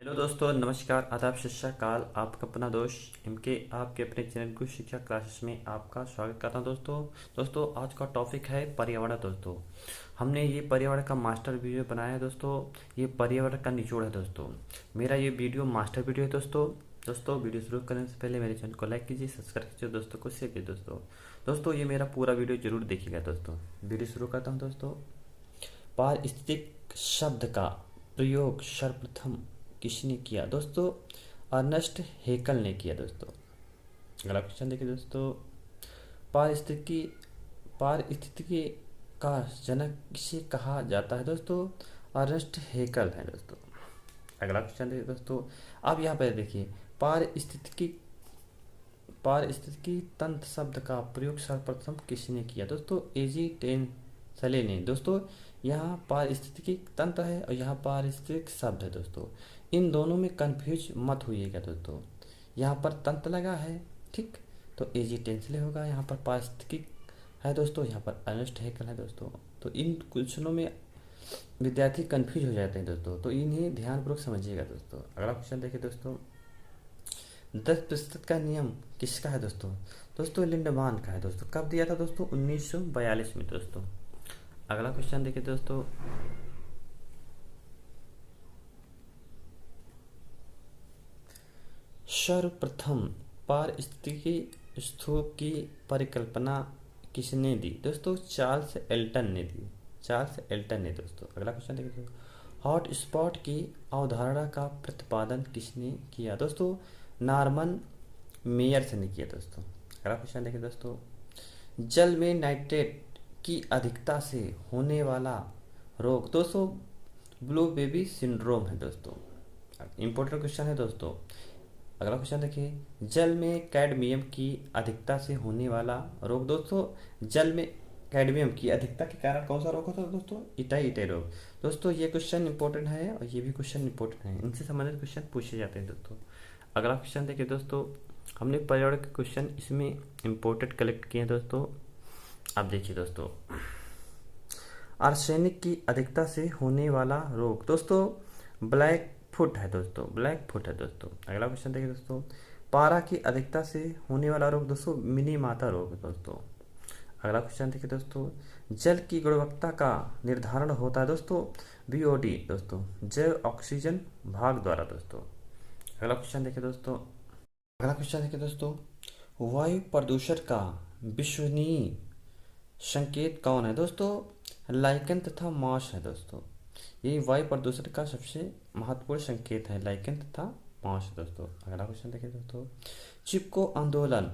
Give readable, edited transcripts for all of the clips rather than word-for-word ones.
Hello दोस्तों, नमस्कार, आदाब, सत श्री अकाल। आपका अपना दोस्त इनके आपके अपने चैनल गुरु शिक्षा क्लासेस में आपका स्वागत करता हूं। दोस्तों आज का टॉपिक है पर्यावरण। दोस्तों हमने ये पर्यावरण का मास्टर वीडियो बनाया है। दोस्तों ये पर्यावरण का निचोड़ है। दोस्तों मेरा ये वीडियो मास्टर वीडियो है। दोस्तों वीडियो शुरू करने से पहले मेरे चैनल को लाइक कीजिए, सब्सक्राइब कीजिए, दोस्तों को शेयर कीजिए। दोस्तों ये मेरा पूरा वीडियो जरूर देखिएगा। दोस्तों वीडियो शुरू करता हूँ। दोस्तों पारिस्थितिक शब्द का प्रयोग सर्वप्रथम किसने किया? दोस्तों अर्नेस्ट हेकल ने किया। दोस्तों अगला क्वेश्चन देखिए। दोस्तों पारिस्थितिकी पारिस्थितिकी का जनक किसे कहा जाता है? दोस्तों अर्नेस्ट हेकल है। दोस्तों अगला क्वेश्चन देखिए। दोस्तों अब यहाँ पर देखिए पारिस्थितिकी पारिस्थितिकी तंत्र शब्द का प्रयोग सर्वप्रथम किसने किया? दोस्तों एजी टेंसले ने। दोस्तों यहाँ पारिस्थितिकी तंत्र है और यहाँ पारिस्थितिक शब्द है। दोस्तों इन दोनों में कंफ्यूज मत होइएगा। दोस्तों यहाँ पर तंत्र लगा है, ठीक, तो एजी टेंसले होगा। यहाँ पर पारिस्थितिकी है दोस्तों, यहाँ पर अर्नेस्ट हेकल है। दोस्तों तो इन क्वेश्चनों में विद्यार्थी कंफ्यूज हो जाते हैं। दोस्तों तो इन्हें ध्यानपूर्वक समझिएगा। दोस्तों अगला क्वेश्चन देखिए। दोस्तों 10% का नियम किसका है? दोस्तों लिंडमान का है। दोस्तों कब दिया था? दोस्तों 1942 में। दोस्तों अगला क्वेश्चन देखिए। दोस्तों सर्वप्रथम पारिस्थितिकी स्तूप की परिकल्पना किसने दी? दोस्तों चार्ल्स एल्टन ने दी। चार्ल्स एल्टन ने। दोस्तों अगला क्वेश्चन देखिए। हॉट स्पॉट की अवधारणा का प्रतिपादन किसने किया? दोस्तों नॉर्मन मेयर्स ने किया। दोस्तों अगला क्वेश्चन देखिए। दोस्तों जल में नाइट्रेट की अधिकता से होने वाला रोग दोस्तों ब्लू बेबी सिंड्रोम है। दोस्तों इंपॉर्टेंट क्वेश्चन है। दोस्तों अगला क्वेश्चन देखिए। जल में कैडमियम की अधिकता से होने वाला रोग दोस्तों जल में कैडमियम की अधिकता के कारण कौन सा रोग होता है? दोस्तों इटाई रोग। दोस्तों ये क्वेश्चन इंपॉर्टेंट है और ये भी क्वेश्चन इंपॉर्टेंट है, इनसे संबंधित क्वेश्चन पूछे जाते हैं। दोस्तों अगला क्वेश्चन देखिए। दोस्तों हमने पर्यावरण के क्वेश्चन इसमें इंपॉर्टेंट कलेक्ट किए हैं। दोस्तों अब देखिए। दोस्तों आर्सेनिक की अधिकता से होने वाला रोग दोस्तों ब्लैक फुट है। दोस्तों ब्लैक फुट है। दोस्तों अगला क्वेश्चन देखिए। दोस्तों पारा की अधिकता से होने वाला रोग दोस्तों मिनी माता रोग। दोस्तों अगला क्वेश्चन देखिए। दोस्तों जल की गुणवत्ता का निर्धारण होता है दोस्तों बीओडी दोस्तों जैव ऑक्सीजन भाग द्वारा। दोस्तों अगला क्वेश्चन देखिए। दोस्तों अगला क्वेश्चन देखिए। दोस्तों वायु प्रदूषण का विश्वसनीय संकेत कौन है? दोस्तों लाइकन तथा मॉस है। दोस्तों ये वायु प्रदूषण का सबसे महत्वपूर्ण संकेत है, लाइकन तथा मॉस। दोस्तों अगला क्वेश्चन देखिए। दोस्तों चिपको आंदोलन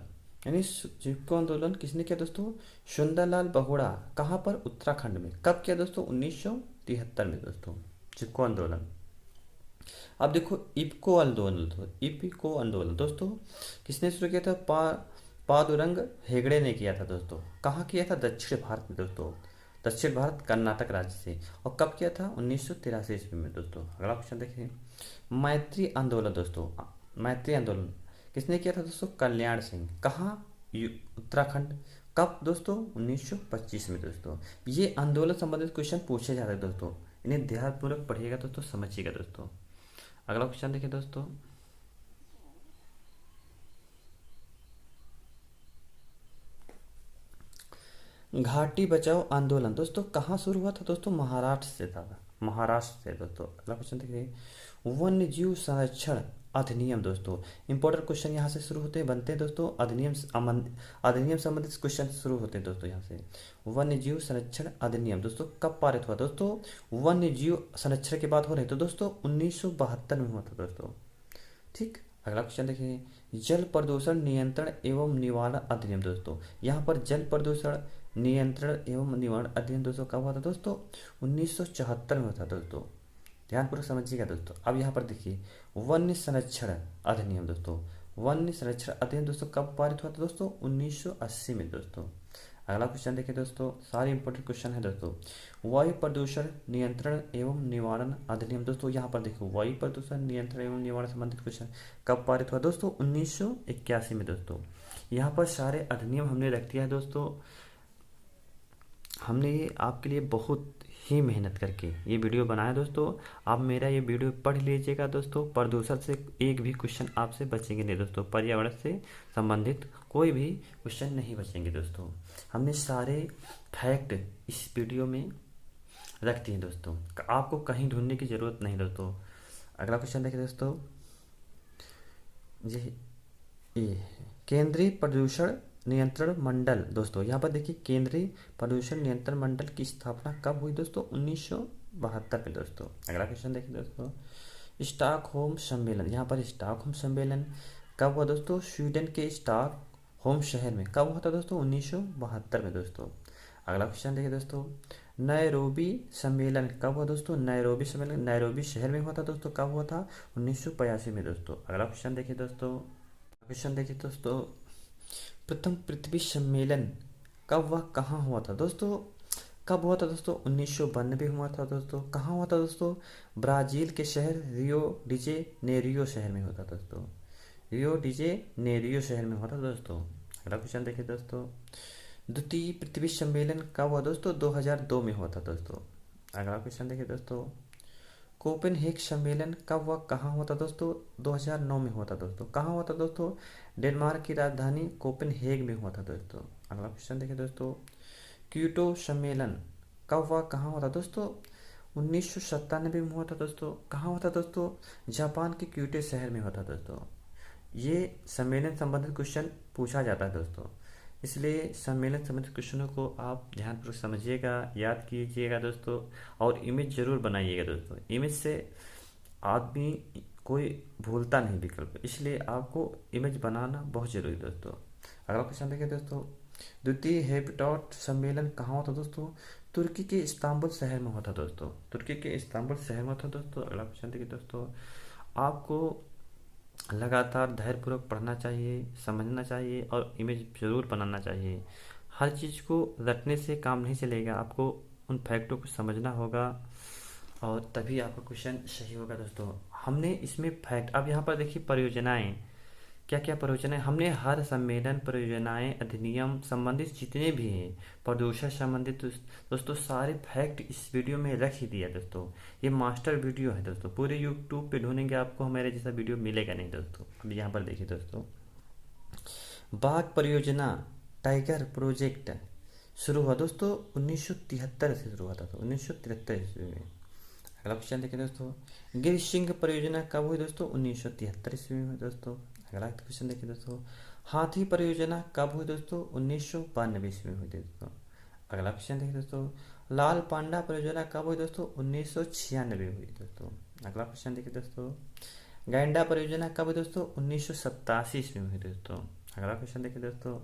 यानी चिपको आंदोलन किसने किया? दोस्तों सुंदरलाल बहुड़ा। कहाँ पर? उत्तराखंड में। कब किया? दोस्तों 1973 में। दोस्तों चिपको आंदोलन। अब देखो इपको आंदोलन दोस्तों किसने शुरू किया था? पादुरंग हेगड़े ने किया था। दोस्तों कहाँ किया था? दक्षिण भारत में। दोस्तों दक्षिण भारत कर्नाटक राज्य से। और कब किया था? 1983 ईस्वी में। दोस्तों अगला क्वेश्चन देखिए। मैत्री आंदोलन दोस्तों मैत्री आंदोलन किसने किया था? दोस्तों कल्याण सिंह। कहाँ? उत्तराखंड। कब? दोस्तों 1925 में। दोस्तों ये आंदोलन संबंधित क्वेश्चन पूछे जाते हैं। दोस्तों इन्हें ध्यानपूर्वक पढ़िएगा। दोस्तों समझिएगा। दोस्तों अगला क्वेश्चन देखिए। दोस्तों घाटी बचाओ आंदोलन दोस्तों कहाँ शुरू हुआ था? दोस्तों महाराष्ट्र से था। महाराष्ट्र से। दोस्तों अगला क्वेश्चन देखिए। वन्य जीव संरक्षण अधिनियम दोस्तों इंपॉर्टेंट क्वेश्चन यहाँ से शुरू होते हैं, बनते हैं। दोस्तों अधिनियम संबंधित क्वेश्चन शुरू होते हैं। दोस्तों यहाँ से वन्य जीव संरक्षण अधिनियम दोस्तों कब पारित हुआ? दोस्तों वन्य जीव संरक्षण के बाद हो रहे तो दोस्तों 1972 में हुआ था। दोस्तों ठीक। अगला क्वेश्चन देखिए। जल प्रदूषण नियंत्रण एवं निवारण अधिनियम दोस्तों यहाँ पर जल प्रदूषण नियंत्रण एवं निवारण अधिनियम दोस्तों कब हुआ था? दोस्तों 1974 में हुआ था। दोस्तों ध्यानपूर्वक समझिएगा। दोस्तों अब यहाँ पर देखिए वन्य संरक्षण अधिनियम दोस्तों वन्य संरक्षण अधिनियम दोस्तों कब पारित हुआ था? दोस्तों 1980 में। दोस्तों अगला क्वेश्चन देखिए। दोस्तों सारे इंपॉर्टेंट क्वेश्चन है। दोस्तों वायु प्रदूषण नियंत्रण एवं निवारण अधिनियम दोस्तों यहाँ पर देखो वायु प्रदूषण नियंत्रण एवं निवारण संबंधित क्वेश्चन कब पारित हुआ? दोस्तों 1981 में। दोस्तों यहाँ पर सारे अधिनियम हमने रख दिया है। दोस्तों हमने ये आपके लिए बहुत ही मेहनत करके ये वीडियो बनाया दोस्तों। आप मेरा ये वीडियो पढ़ लीजिएगा दोस्तों। प्रदूषण से एक भी क्वेश्चन आपसे बचेंगे नहीं दोस्तों। पर्यावरण से संबंधित कोई भी क्वेश्चन नहीं बचेंगे दोस्तों। हमने सारे फैक्ट इस वीडियो में रख दिए दोस्तों, आपको कहीं ढूंढने की ज़रूरत नहीं दोस्तों। अगला क्वेश्चन देखिए दोस्तों, ये केंद्रीय प्रदूषण नियंत्रण मंडल दोस्तों, यहाँ पर देखिए केंद्रीय प्रदूषण नियंत्रण मंडल की स्थापना कब हुई दोस्तों? 1972 में दोस्तों। अगला क्वेश्चन देखिए दोस्तों, स्टॉकहोम सम्मेलन, यहाँ पर स्टॉकहोम सम्मेलन कब हुआ दोस्तों? स्वीडन के स्टॉकहोम शहर में। कब हुआ था दोस्तों? 1972 में दोस्तों। अगला क्वेश्चन देखिए दोस्तों, नैरोबी सम्मेलन कब हुआ दोस्तों? नैरोबी सम्मेलन नैरोबी शहर में हुआ था दोस्तों। कब हुआ था? 1985 में दोस्तों। अगला क्वेश्चन देखिए दोस्तों, प्रथम पृथ्वी सम्मेलन कब व कहाँ हुआ था दोस्तों? कब हुआ था दोस्तों? 1992 हुआ था दोस्तों। कहाँ हुआ था दोस्तों? ब्राजील के शहर रियो डिजे नेरियो शहर में होता दोस्तों। रियो डिजे नेरियो शहर में हुआ था दोस्तों। अगला क्वेश्चन देखिए दोस्तों, द्वितीय पृथ्वी सम्मेलन कब हुआ दोस्तों? 2002 में हुआ था दोस्तों। अगला क्वेश्चन देखिए दोस्तों, कोपेनहेग सम्मेलन कब व कहाँ हुआ था दोस्तों? 2009 में हुआ था दोस्तों। कहाँ हुआ था दोस्तों? डेनमार्क की राजधानी कोपेनहेग में हुआ था दोस्तों। अगला क्वेश्चन देखिए दोस्तों, क्योटो सम्मेलन कब व कहाँ हुआ था दोस्तों? 1997 में हुआ था दोस्तों। कहाँ हुआ था दोस्तों? जापान के क्योटो शहर में हुआ था दोस्तों। ये सम्मेलन संबंधित क्वेश्चन पूछा जाता है दोस्तों, इसलिए सम्मेलन संबंधित क्वेश्चनों को आप ध्यानपूर्वक समझिएगा, याद कीजिएगा दोस्तों, और इमेज जरूर बनाइएगा दोस्तों। इमेज से आदमी कोई भूलता नहीं विकल्प, इसलिए आपको इमेज बनाना बहुत जरूरी है दोस्तों। अगला क्वेश्चन देखिए दोस्तों, द्वितीय हैबिटेट सम्मेलन कहाँ होता दोस्तों? तुर्की के इस्तांबुल शहर में होता दोस्तों। तुर्की के इस्तांबुल शहर में होता दोस्तों। अगला क्वेश्चन देखिए दोस्तों, आपको लगातार धैर्यपूर्वक पढ़ना चाहिए, समझना चाहिए और इमेज जरूर बनाना चाहिए। हर चीज़ को रटने से काम नहीं चलेगा, आपको उन फैक्टों को समझना होगा और तभी आपका क्वेश्चन सही होगा दोस्तों। हमने इसमें फैक्ट, अब यहाँ पर देखिए परियोजनाएं, क्या क्या परियोजनाएं हमने हर सम्मेलन, परियोजनाएं, अधिनियम संबंधित जितने भी हैं प्रदूषण संबंधित दोस्तों सारे फैक्ट इस वीडियो में रख ही दिया दोस्तों। ये मास्टर वीडियो है दोस्तों, पूरे यूट्यूब पे ढूंढेंगे आपको हमारे जैसा वीडियो मिलेगा नहीं दोस्तों। अब यहाँ पर देखिए दोस्तों, बाघ परियोजना टाइगर प्रोजेक्ट शुरू हुआ दोस्तों 1973 से शुरू हुआ था, 1973 ईस्वी में। अगला क्वेश्चन देखिए दोस्तों, गिर सिंह परियोजना कब हुई दोस्तों? 1973 ईस्वी में दोस्तों। अगला क्वेश्चन देखिए दोस्तों, हाथी परियोजना कब हुई दोस्तों? 1992 ईस्वी में हुई दोस्तों। अगला क्वेश्चन देखिए दोस्तों, लाल पांडा परियोजना कब हुई दोस्तों? 1996 हुई दोस्तों। अगला क्वेश्चन देखिए दोस्तों, गैंडा परियोजना कब हुई दोस्तों? 1987 ईस्वी में हुई दोस्तों। अगला क्वेश्चन देखिए दोस्तों,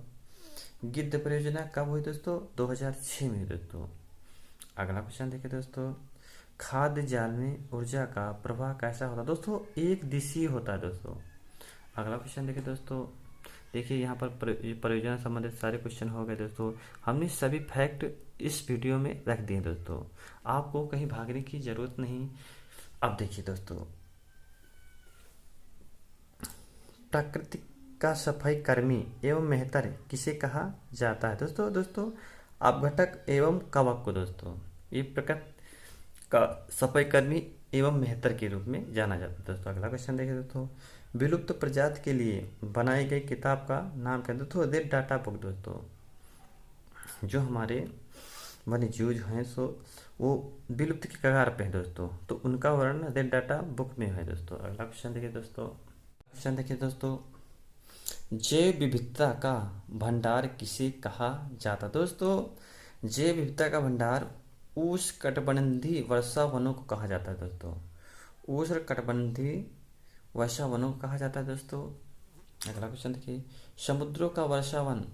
गिद्ध परियोजना कब हुई दोस्तों? 2006 में हुई दोस्तों। अगला क्वेश्चन देखिए दोस्तों, खाद्य जाल में ऊर्जा का प्रवाह कैसा होता है दोस्तों? एक दिशीय होता है दोस्तों। अगला क्वेश्चन देखिए दोस्तों, देखिए यहाँ पर परियोजना संबंधित सारे क्वेश्चन हो गए दोस्तों। हमने सभी फैक्ट इस वीडियो में रख दिए दोस्तों, आपको कहीं भागने की जरूरत नहीं। अब देखिए दोस्तों, प्राकृतिक का सफाई कर्मी एवं मेहतर किसे कहा जाता है दोस्तों? अपघटक एवं कवक को दोस्तों ये प्रकृति का सफाई कर्मी एवं मेहतर के रूप में जाना जाता है दोस्तों। अगला क्वेश्चन देखिए दोस्तों, विलुप्त प्रजाति के लिए बनाई गई किताब का नाम क्या है दोस्तों? रेड डाटा बुक दोस्तों। जो हमारे वन्य जीव जो हैं सो वो विलुप्त की कगार पे हैं दोस्तों, तो उनका वर्णन रेड डाटा बुक में है दोस्तों। अगला क्वेश्चन देखिए दोस्तों, जैव विविधता का भंडार किसे कहा जाता दोस्तों? जैव विविधता का भंडार उष्णकटिबंधीय वर्षा वनों को कहा जाता है दोस्तों। उष्णकटिबंधीय वर्षा वनों को कहा जाता है दोस्तों। अगला क्वेश्चन देखिए, समुद्रों का वर्षावन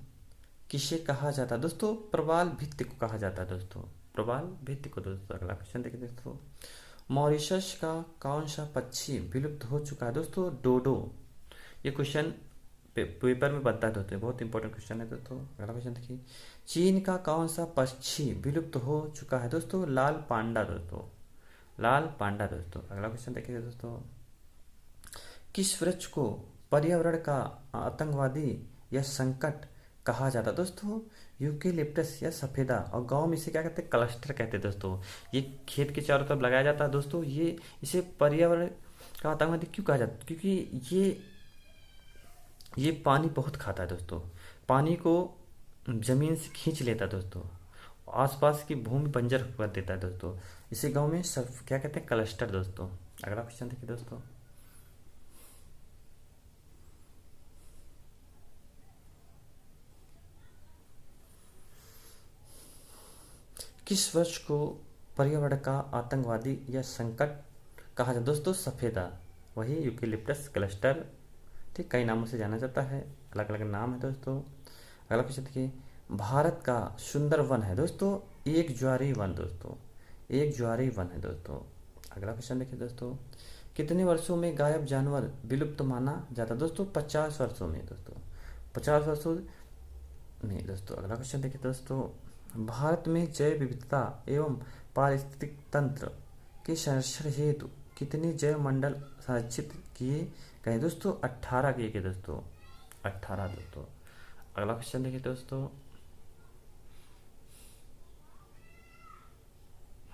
किसे कहा जाता है दोस्तों? प्रवाल भित्ति को कहा जाता है दोस्तों, प्रवाल भित्ति को दोस्तों। अगला क्वेश्चन देखिए दोस्तों, मॉरिशस का कौन सा पक्षी विलुप्त हो चुका है दोस्तों? डोडो। ये क्वेश्चन पेपर में बनता है दोस्तों, बहुत इंपॉर्टेंट क्वेश्चन है दोस्तों। अगला क्वेश्चन देखिए, चीन का कौन सा पक्षी विलुप्त हो चुका है दोस्तों? लाल पांडा दोस्तों, लाल पांडा दोस्तों। अगला क्वेश्चन देखिए दोस्तों, किस वृक्ष को पर्यावरण का आतंकवादी या संकट कहा जाता है दोस्तों? यूकेलिप्टस या सफेदा, और गांव में इसे क्या कहते हैं? क्लस्टर कहते हैं दोस्तों। ये खेत के चारों तरफ लगाया जाता है दोस्तों। ये इसे पर्यावरण का आतंकवादी क्यों कहा जाता है? क्योंकि ये पानी बहुत खाता है दोस्तों। पानी को जमीन से खींच लेता है दोस्तों। आसपास की भूमि बंजर कर देता है दोस्तों। इसे गांव में सब क्या कहते हैं? क्लस्टर दोस्तों। अगला क्वेश्चन देखिए दोस्तों। किस वृक्ष को पर्यावरण का आतंकवादी या संकट कहा जाता है दोस्तों? सफेदा, वही यूकेलिप्टस क्लस्टर। ठीक, कई नामों से जाना जाता है, अलग अलग नाम है दोस्तों। अगला क्वेश्चन देखिए। भारत का सुंदर वन है दोस्तों? एक ज्वारी वन दोस्तों। एक ज्वारी वन है दोस्तों। अगला क्वेश्चन देखिए दोस्तों। कितने वर्षों में गायब जानवर विलुप्त माना जाता है दोस्तों? 50 वर्षों में दोस्तों। 50 वर्षों में दोस्तों। अगला क्वेश्चन देखिए दोस्तों। भारत में जैव विविधता एवं पारिस्थितिक तंत्र के संरक्षण हेतु कितने जैव मंडल संरक्षित किए गए दोस्तों? 18 किए गए दोस्तों। 18 दोस्तों। अगला क्वेश्चन देखिए दोस्तों।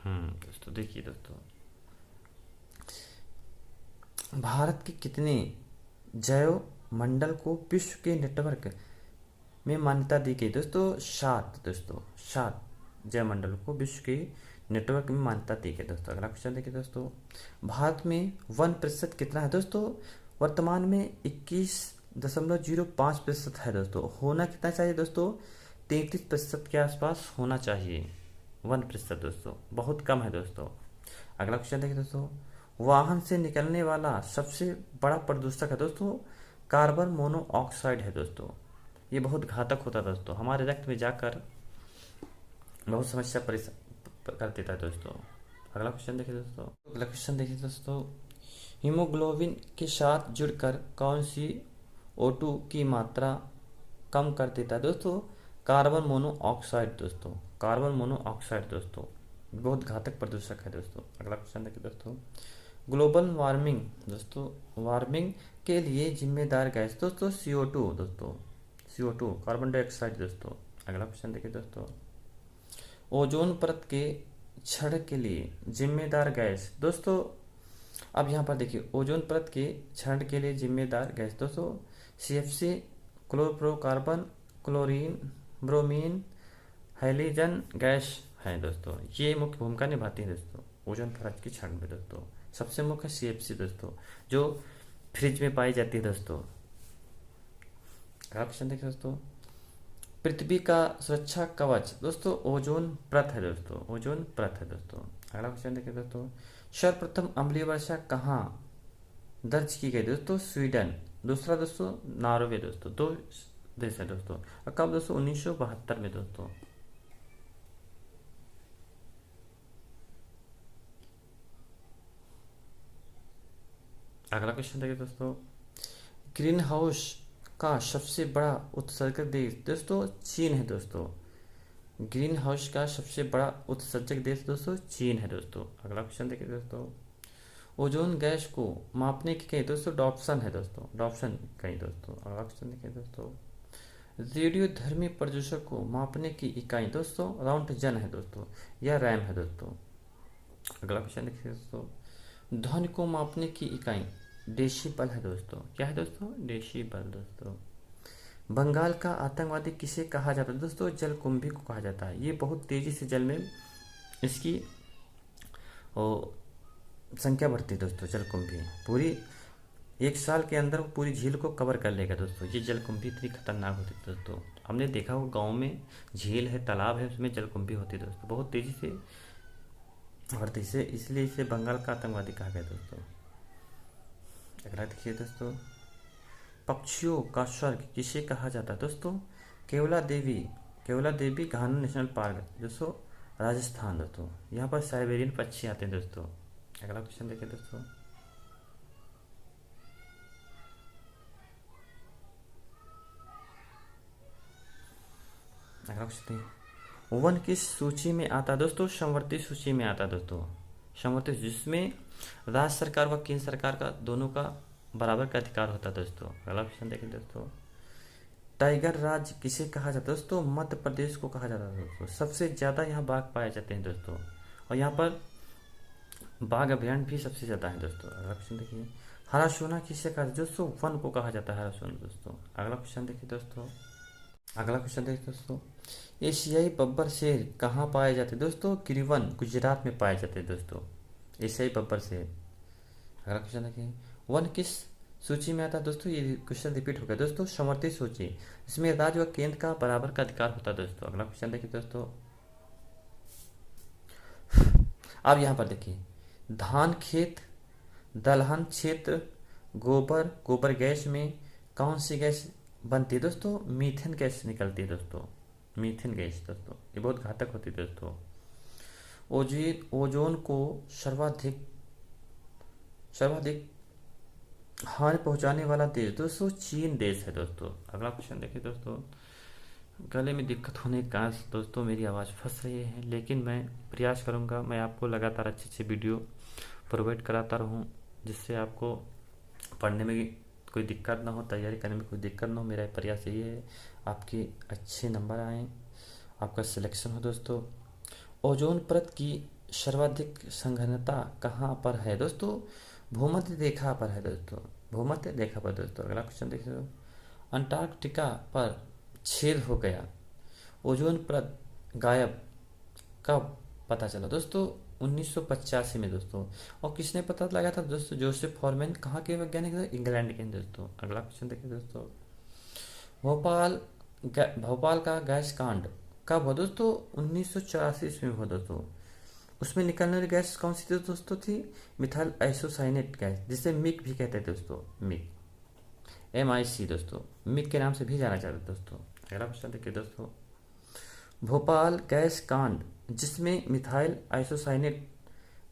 दोस्तों देखिए दोस्तों। भारत के कितने जैव मंडल को विश्व के नेटवर्क में मान्यता दी गई दोस्तों? 7 दोस्तों। 7 जैव मंडल को विश्व के नेटवर्क में मान्यता दी गई दोस्तों। अगला क्वेश्चन देखिए दोस्तों। भारत में 1% कितना है दोस्तों? वर्तमान में 21.05% है दोस्तों। होना कितना चाहिए दोस्तों? 33% के आसपास होना चाहिए। 1% दोस्तों, बहुत कम है दोस्तों। अगला क्वेश्चन देखिए दोस्तों। वाहन से निकलने वाला सबसे बड़ा प्रदूषक है दोस्तों? कार्बन मोनोऑक्साइड है दोस्तों। ये बहुत घातक होता है दोस्तों, हमारे रक्त में जाकर बहुत समस्या कर देता है दोस्तों। अगला क्वेश्चन देखिए दोस्तों। अगला क्वेश्चन देखिए दोस्तों। हीमोग्लोबिन के साथ जुड़कर कौन सी O2 की मात्रा कम कर देता है दोस्तों? कार्बन मोनोऑक्साइड दोस्तों। कार्बन मोनोऑक्साइड दोस्तों बहुत घातक प्रदूषक है दोस्तों। अगला क्वेश्चन देखिए दोस्तों। ग्लोबल वार्मिंग दोस्तों, वार्मिंग के लिए जिम्मेदार गैस दोस्तों? CO2 दोस्तों। CO2 कार्बन डाइऑक्साइड दोस्तों। अगला क्वेश्चन देखिए दोस्तों। ओजोन परत के क्षरण के लिए जिम्मेदार गैस दोस्तों? अब यहाँ पर देखिए, ओजोन परत के क्षरण के लिए जिम्मेदार गैस दोस्तों? CFC, chlorofluorocarbon, chlorine, bromine, hydrogen gas है दोस्तों। ये मुख्य भूमिका निभाती है दोस्तों ओजोन परत के क्षरण में दोस्तों। सबसे मुख्य CFC दोस्तों, जो फ्रिज में पाई जाती है दोस्तों। अगला क्वेश्चन देखिए दोस्तों। पृथ्वी का सुरक्षा कवच दोस्तों? ओजोन परत है दोस्तों। ओजोन परत है दोस्तों। अगला क्वेश्चन देखिए दोस्तों। सर्वप्रथम अम्लीय वर्षा कहाँ दर्ज की गई दोस्तों? स्वीडन। दूसरा दोस्तों नॉर्वे दोस्तों। 2 देश है दोस्तों। और कब दोस्तों? 1972 में दोस्तों। अगला क्वेश्चन देखिए दोस्तों। ग्रीन हाउस का सबसे बड़ा उत्सर्जक देश दोस्तों? चीन है दोस्तों। ग्रीन हाउस का सबसे बड़ा उत्सर्जक देश दोस्तों? चीन है दोस्तों। अगला क्वेश्चन देखिए दोस्तों। ओजोन गैस को मापने की कहीं दोस्तों? डॉप्सन है दोस्तों। डॉप्सन कहीं दोस्तों। अगला क्वेश्चन देखिए दोस्तों। रेडियोधर्मी प्रदूषक को मापने की इकाई दोस्तों? राउंटजन है दोस्तों, या रैम है दोस्तों। अगला क्वेश्चन देखिए दोस्तों। ध्वनि को मापने की इकाई डेसिबल है दोस्तों। क्या है दोस्तों? डेसिबल दोस्तों। बंगाल का आतंकवादी किसे कहा जाता है दोस्तों? जलकुंभी को कहा जाता है। ये बहुत तेजी से जल में इसकी संख्या बढ़ती है दोस्तों। जलकुंभी पूरी 1 साल के अंदर वो पूरी झील को कवर कर लेगा दोस्तों। ये जलकुंभी इतनी खतरनाक होती है दोस्तों। हमने देखा वो गाँव में झील है, तालाब है, उसमें जलकुंभी होती है दोस्तों। बहुत तेजी से बढ़ती से, इसलिए इसे बंगाल का आतंकवादी कहा गया दोस्तों। अगला देखिए दोस्तों। पक्षियों का स्वर्ग किसे कहा जाता है दोस्तों? केवला देवी। केवला देवी घाना नेशनल पार्क दोस्तों, राजस्थान दोस्तों। यहाँ पर साइबेरियन पक्षी आते हैं दोस्तों। अगला क्वेश्चन देखिए दोस्तों। अगला क्वेश्चन वन किस सूची में आता है दोस्तों? संवर्ती सूची में आता है दोस्तों। संवर्ती, जिसमें राज्य सरकार व केंद्र सरकार का दोनों का बराबर का अधिकार होता है दोस्तों। अगला क्वेश्चन देखिए दोस्तों। टाइगर राज्य किसे कहा जाता है दोस्तों? मध्य प्रदेश को कहा जाता है दोस्तों। सबसे ज़्यादा यहाँ बाघ पाए जाते हैं दोस्तों, और यहाँ पर बाघ अभ्यारण्य भी सबसे ज़्यादा है दोस्तों। अगला क्वेश्चन देखिए, हरा सोना किसे कहा जाता है दोस्तों? वन को कहा जाता है हरा सोना दोस्तों। अगला क्वेश्चन देखिए दोस्तों, अगला क्वेश्चन देखिए दोस्तों, एशियाई बब्बर शेर कहाँ पाए जाते हैं दोस्तों? गिरिवन गुजरात में पाए जाते हैं दोस्तों, एशियाई बब्बर शेर। अगला क्वेश्चन देखिए, वन किस सूची में आता है दोस्तों? ये क्वेश्चन रिपीट हो गया दोस्तों, समवर्ती सूची, इसमें राज्य व केंद्र का बराबर का अधिकार होता है दोस्तों। अगला क्वेश्चन देखिए दोस्तों, अब यहाँ पर देखिए, धान खेत, दलहन क्षेत्र, गोबर, गोबर गैस में कौन सी गैस बनती है दोस्तों? मीथेन गैस निकलती है दोस्तों, मीथेन गैस दोस्तों, ये बहुत घातक होती है दोस्तों। ओजोन को सर्वाधिक सर्वाधिक हानि पहुंचाने वाला देश दोस्तों चीन देश है दोस्तों। अगला क्वेश्चन देखिए दोस्तों, गले में दिक्कत होने के कारण दोस्तों मेरी आवाज़ फंस रही है, लेकिन मैं प्रयास करूंगा मैं आपको लगातार अच्छे अच्छे वीडियो प्रोवाइड कराता रहूं, जिससे आपको पढ़ने में कोई दिक्कत ना हो, तैयारी करने में कोई दिक्कत ना हो। मेरा प्रयास यही है आपके अच्छे नंबर आएँ, आपका सिलेक्शन हो दोस्तों। ओजोन परत की सर्वाधिक संघनता कहाँ पर है दोस्तों? भूमध्य रेखा पर है दोस्तों, भूमध्य रेखा पर दोस्तों। अगला क्वेश्चन देखिए, अंटार्कटिका पर छेद हो गया, ओजोन परत गायब कब पता चला दोस्तों? 1985 में दोस्तों। और किसने पता लगाया था दोस्तों? Joseph Foreman. कहाँ के वैज्ञानिक थे? इंग्लैंड के दोस्तों। अगला क्वेश्चन देखिए दोस्तों, भोपाल का गैस कांड कब हुआ दोस्तों? 1984 ईस्वी में हुआ दोस्तों। उसमें निकलने वाली गैस कौन सी थी दोस्तों? थी मिथाइल आइसोसाइनेट गैस, जिसे मिक भी कहते हैं दोस्तों, मिक, MIC दोस्तों, मिक के नाम से भी जाना जाता है दोस्तों। अगला क्वेश्चन देखिए दोस्तों, भोपाल गैस कांड जिसमें मिथाइल आइसोसाइनेट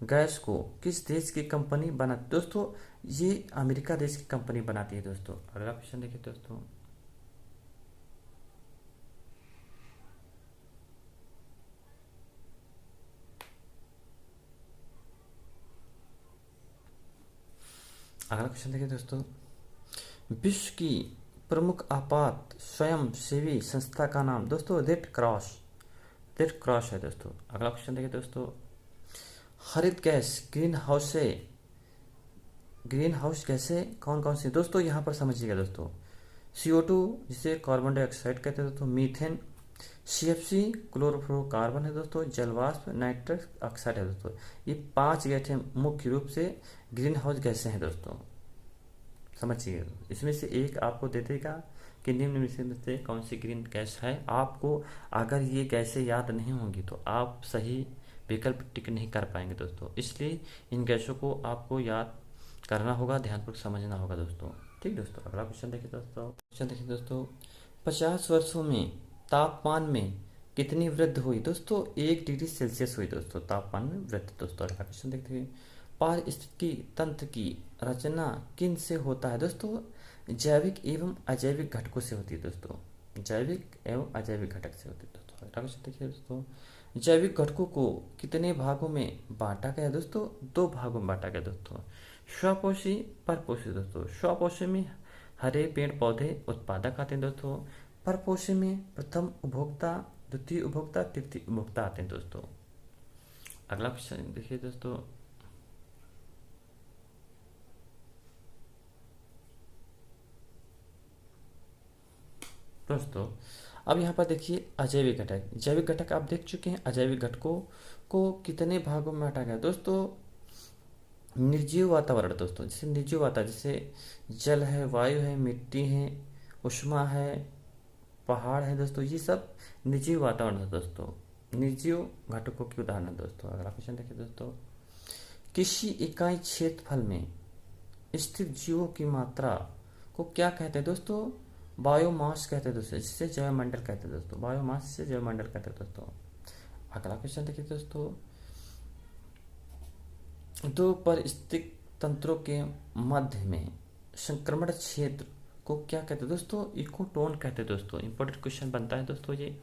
गैस को किस देश की कंपनी बनाती दोस्तों? ये अमेरिका देश की कंपनी बनाती है दोस्तों। अगला क्वेश्चन देखिए दोस्तों, अगला क्वेश्चन देखिए दोस्तों, विश्व की प्रमुख आपात स्वयं सेवी संस्था का नाम दोस्तों? रेड क्रॉस है दोस्तों। अगला क्वेश्चन देखिए दोस्तों, हरित गैस ग्रीन हाउस गैसें कौन कौन सी दोस्तों? यहाँ पर समझिएगा दोस्तों, CO2 जिसे कार्बन डाइऑक्साइड कहते हैं दोस्तों, मीथेन, CFC क्लोरोफ्लोरोकार्बन है दोस्तों, जलवाष्प नाइट्रस ऑक्साइड है दोस्तों। ये 5 गैसें मुख्य रूप से ग्रीन हाउस गैसें हैं दोस्तों, समझिए। इसमें से एक आपको दे देगा कि निम्न में से कौन सी ग्रीन गैस है। आपको अगर ये गैसें याद नहीं होंगी तो आप सही विकल्प टिक नहीं कर पाएंगे दोस्तों, इसलिए इन गैसों को आपको याद करना होगा, ध्यानपूर्वक समझना होगा दोस्तों। ठीक दोस्तों, अगला क्वेश्चन देखिए दोस्तों, 50 वर्षों में तापमान में कितनी वृद्धि हुई दोस्तों? 1 डिग्री सेल्सियस हुई दोस्तों तापमान में वृद्धि दोस्तों। अगला क्वेश्चन देखते हैं, पारिस्थितिकी तंत्र की रचना किन से होता है दोस्तों? जैविक एवं अजैविक घटकों से होती है दोस्तों, जैविक एवं अजैविक घटक से होती है दोस्तों। अगला क्वेश्चन देखिए दोस्तों, जैविक घटकों को कितने भागों में बांटा गया दोस्तों? 2 भागों में बांटा गया दोस्तों, स्वपोषी परपोषी दोस्तों। स्वपोषी में हरे पेड़ पौधे उत्पादक आते हैं दोस्तों, परपोषी में प्रथम उपभोक्ता, द्वितीय उपभोक्ता, तृतीय उपभोक्ता आते हैं दोस्तों। अगला क्वेश्चन देखिए दोस्तों, अब यहाँ पर देखिए अजैविक घटक, जैविक घटक आप देख चुके हैं। अजैविक घटकों को कितने भागों में बांटा गया दोस्तों? निर्जीव वातावरण दोस्तों, जैसे निर्जीव वातावरण जैसे जल है, वायु है, मिट्टी है, ऊष्मा है, पहाड़ है दोस्तों, ये सब निर्जीव वातावरण है दोस्तों, निर्जीव घटकों की उदाहरण है दोस्तों। अगला क्वेश्चन देखिए दोस्तों, किसी इकाई क्षेत्रफल में स्थित जीवों की मात्रा को क्या कहते हैं दोस्तों? बायोमास कहते हैं दोस्तों, जिसे जैवमंडल कहते हैं दोस्तों, बायोमास से जैवमंडल कहते हैं दोस्तों। अगला क्वेश्चन देखिए दोस्तों, 2 पारिस्थितिक तंत्रों के मध्य में संक्रमण क्षेत्र को क्या कहते हैं दोस्तों? इकोटोन कहते हैं दोस्तों। इंपॉर्टेंट क्वेश्चन बनता है दोस्तों, ये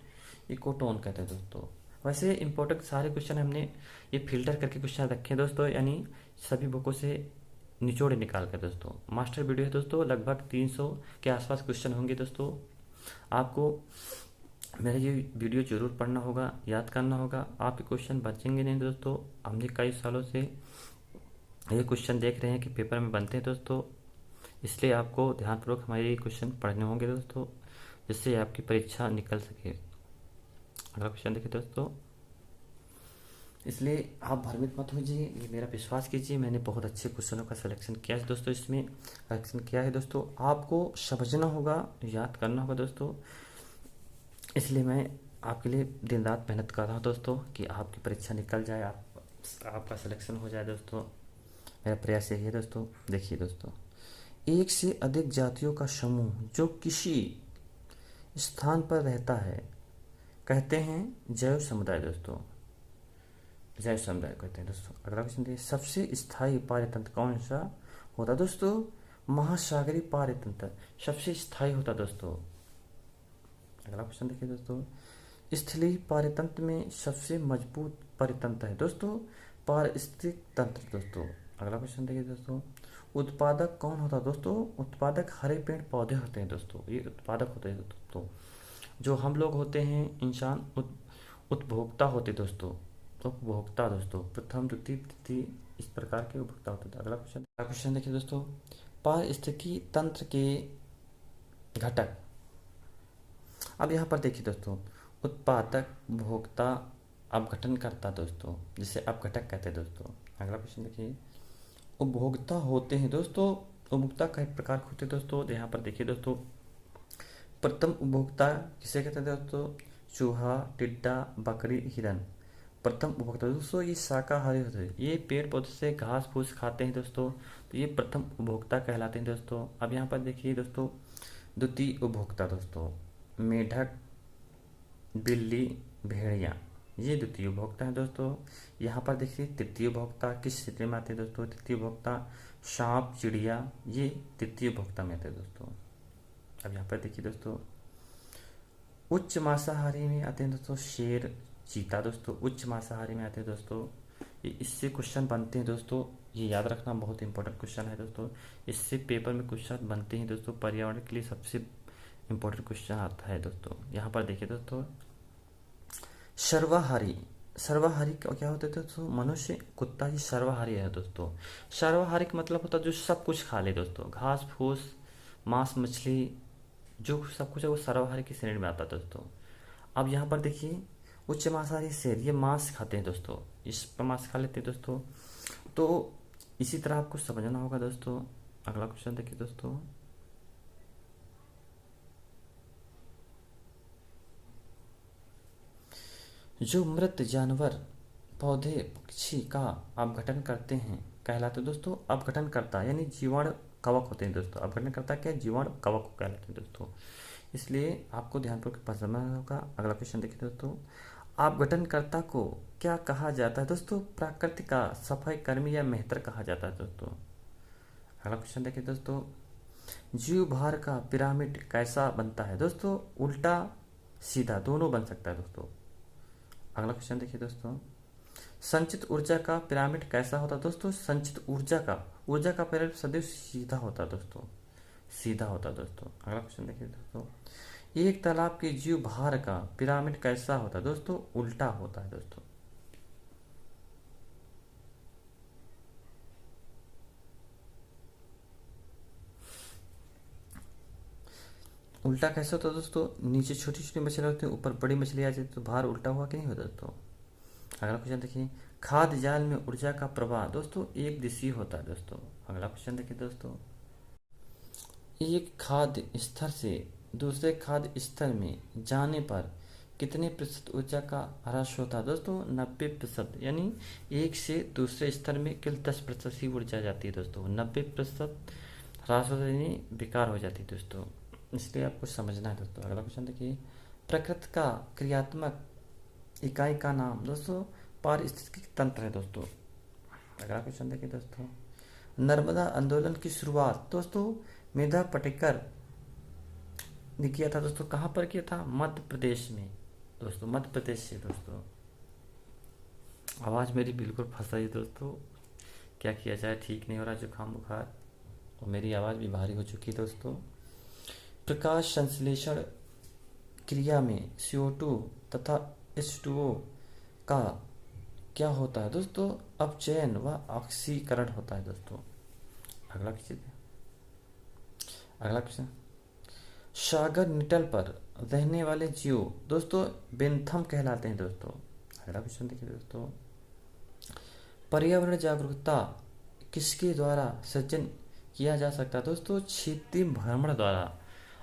इकोटोन कहते हैं दोस्तों। वैसे इंपॉर्टेंट सारे क्वेश्चन हमने ये फिल्टर करके क्वेश्चन रखे हैं दोस्तों, यानी सभी बुकों से निचोड़ निकाल कर दोस्तों। मास्टर वीडियो है दोस्तों, लगभग 300 के आसपास क्वेश्चन होंगे दोस्तों। आपको मेरा ये वीडियो जरूर पढ़ना होगा, याद करना होगा। आपके क्वेश्चन बचेंगे नहीं दोस्तों। हमने कई सालों से ये क्वेश्चन देख रहे हैं कि पेपर में बनते हैं दोस्तों, इसलिए आपको ध्यानपूर्वक हमारे ये क्वेश्चन पढ़ने होंगे दोस्तों, जिससे आपकी परीक्षा निकल सके। अगला क्वेश्चन देखिए दोस्तों। इसलिए आप भ्रमित मत होइए, ये मेरा विश्वास कीजिए, मैंने बहुत अच्छे क्वेश्चनों का सिलेक्शन किया है दोस्तों। इसमें सिलेक्शन किया है दोस्तों, आपको समझना होगा, याद करना होगा दोस्तों। इसलिए मैं आपके लिए दिन रात मेहनत कर रहा हूँ दोस्तों कि आपकी परीक्षा निकल जाए, आपका सिलेक्शन हो जाए दोस्तों। मेरा प्रयास यही है दोस्तों। देखिए दोस्तों, एक से अधिक जातियों का समूह जो किसी स्थान पर रहता है कहते हैं जैव समुदाय दोस्तों। जैव समुदाय कहते हैं दोस्तों। अगला क्वेश्चन देखिए, सबसे स्थायी पारतंत्र कौन सा होता दोस्तों? महासागरीय पारतंत्र सबसे स्थायी होता दोस्तों। अगला क्वेश्चन देखिए दोस्तों, स्थलीय पारतंत्र में सबसे मजबूत पारतंत्र है दोस्तों पारिस्थितिक तंत्र दोस्तों। अगला क्वेश्चन देखिए दोस्तों, उत्पादक कौन होता है दोस्तों? उत्पादक हरे पेड़ पौधे होते हैं दोस्तों, ये उत्पादक होते हैं दोस्तों। जो हम लोग होते हैं इंसान उपभोक्ता होते दोस्तों, उपभोक्ता दोस्तों, प्रथम द्वितीय तृतीय इस प्रकार के उपभोक्ता होते थे। अगला क्वेश्चन देखिए दोस्तों, पारिस्थितिकी तंत्र के घटक। अब यहाँ पर देखिए दोस्तों, उत्पादक, उपभोक्ता, अपघटन करता दोस्तों, जिसे अपघटक कहते हैं दोस्तों। अगला क्वेश्चन देखिए, उपभोक्ता होते हैं दोस्तों, उपभोक्ता कई प्रकार के होते हैं दोस्तों। यहाँ पर देखिए दोस्तों, प्रथम उपभोक्ता किसे कहते हैं दोस्तों? चूहा, टिड्डा, बकरी, हिरन। प्रथम उपभोक्ता दोस्तों ये शाकाहारी होते हैं, ये पेड़ पौधे से घास फूस खाते हैं दोस्तों, तो ये प्रथम उपभोक्ता कहलाते हैं दोस्तों। अब यहाँ पर देखिए दोस्तों, द्वितीय उपभोक्ता दोस्तों, मेढक, बिल्ली, भेड़िया, ये द्वितीय उपभोक्ता है दोस्तों। यहाँ पर देखिए तृतीय उपभोक्ता किस स्थिति में आते हैं दोस्तों? तृतीय उपभोक्ता सांप, चिड़िया, ये तृतीय उपभोक्ता में आते हैं दोस्तों। अब यहाँ पर देखिए दोस्तों, उच्च मांसाहारी में आते हैं दोस्तों शेर, चीता दोस्तों, उच्च मांसाहारी में आते हैं दोस्तों। ये इससे क्वेश्चन बनते हैं दोस्तों, ये याद रखना बहुत इंपॉर्टेंट क्वेश्चन है दोस्तों। इससे पेपर में क्वेश्चन बनते हैं दोस्तों, पर्यावरण के लिए सबसे इंपॉर्टेंट क्वेश्चन आता है दोस्तों। यहाँ पर देखिए दोस्तों, सर्वाहारी, सर्वाहारी क्या होता है दोस्तों? मनुष्य, कुत्ता, ये सर्वाहारी है दोस्तों। सर्वाहारी का मतलब होता है जो सब कुछ खा ले दोस्तों, घास फूस, मांस मछली, जो सब कुछ है वो सर्वाहारी की श्रेणी में आता है दोस्तों। अब यहाँ पर देखिए, उच्च मांसाहारी शेर, ये मांस खाते हैं दोस्तों, इस पर मांस खा लेते हैं दोस्तों। तो इसी तरह आपको समझना होगा दोस्तों। अगला क्वेश्चन देखिए दोस्तों, जो मृत जानवर, पौधे, पक्षी का अपघटन करते हैं कहलाते दोस्तों अपघटन करता, यानी जीवाणु कवक होते हैं दोस्तों। अपघटन करता क्या? जीवाणु कवक कहलाते हैं दोस्तों। इसलिए आपको ध्यानपूर्वक समझना होगा। अगला क्वेश्चन देखिए दोस्तों, अपघटनकर्ता को क्या कहा जाता है दोस्तों? प्राकृतिक का, सफाई कर्मी या मेहतर कहा जाता है दोस्तों। अगला क्वेश्चन देखिए दोस्तों, जीव भार का पिरामिड कैसा बनता है दोस्तों? उल्टा, सीधा, दोनों बन सकता है दोस्तों। अगला क्वेश्चन देखिए दोस्तों, संचित ऊर्जा का पिरामिड कैसा होता है दोस्तों? संचित ऊर्जा का पिरामिड सदैव सीधा होता है दोस्तों, सीधा होता है दोस्तों। अगला क्वेश्चन देखिए दोस्तों, एक तालाब के जीव भार का पिरामिड कैसा होता है दोस्तों? उल्टा होता है दोस्तों। उल्टा कैसे होता है दोस्तों? नीचे छोटी छोटी मछलियां होती हैं, ऊपर बड़ी मछली आ जाती है, तो भार उल्टा हुआ कि नहीं होता दोस्तों। अगला क्वेश्चन देखिए, खाद्य जाल में ऊर्जा का प्रवाह दोस्तों एक दिशीय होता है दोस्तों। अगला क्वेश्चन देखिए दोस्तों, एक खाद्य स्तर से दूसरे खाद्य स्तर में जाने पर कितने प्रतिशत ऊर्जा का ह्रास होता है दोस्तों? 90%, यानी एक से दूसरे स्तर में केवल 10% ही ऊर्जा जाती है दोस्तों। 90% ह्रास होता है, यानी बेकार हो जाती है दोस्तों। इसलिए आपको समझना है दोस्तों। अगला क्वेश्चन देखिए, प्रकृति का क्रियात्मक इकाई का नाम दोस्तों पारिस्थितिकी तंत्र है दोस्तों। अगला क्वेश्चन देखिए दोस्तों, नर्मदा आंदोलन की शुरुआत दोस्तों मेधा पाटेकर ने किया था दोस्तों। कहाँ पर किया था? मध्य प्रदेश में दोस्तों, मध्य प्रदेश से दोस्तों। आवाज़ मेरी बिल्कुल फंस रही है दोस्तों, क्या किया जाए, ठीक नहीं हो रहा जुकाम बुखार, और मेरी आवाज़ भी भारी हो चुकी है दोस्तों। प्रकाश संश्लेषण क्रिया में CO2 तथा H2O का क्या होता है दोस्तों? अपचयन व ऑक्सीकरण होता है दोस्तों। अगला क्वेश्चन, अगला क्वेश्चन, सागर निटल पर रहने वाले जीव दोस्तों बेंथम कहलाते हैं दोस्तों। अगला क्वेश्चन देखिए दोस्तों, पर्यावरण जागरूकता किसके द्वारा सृजन किया जा सकता है दोस्तों? क्षेत्रीय भ्रमण द्वारा।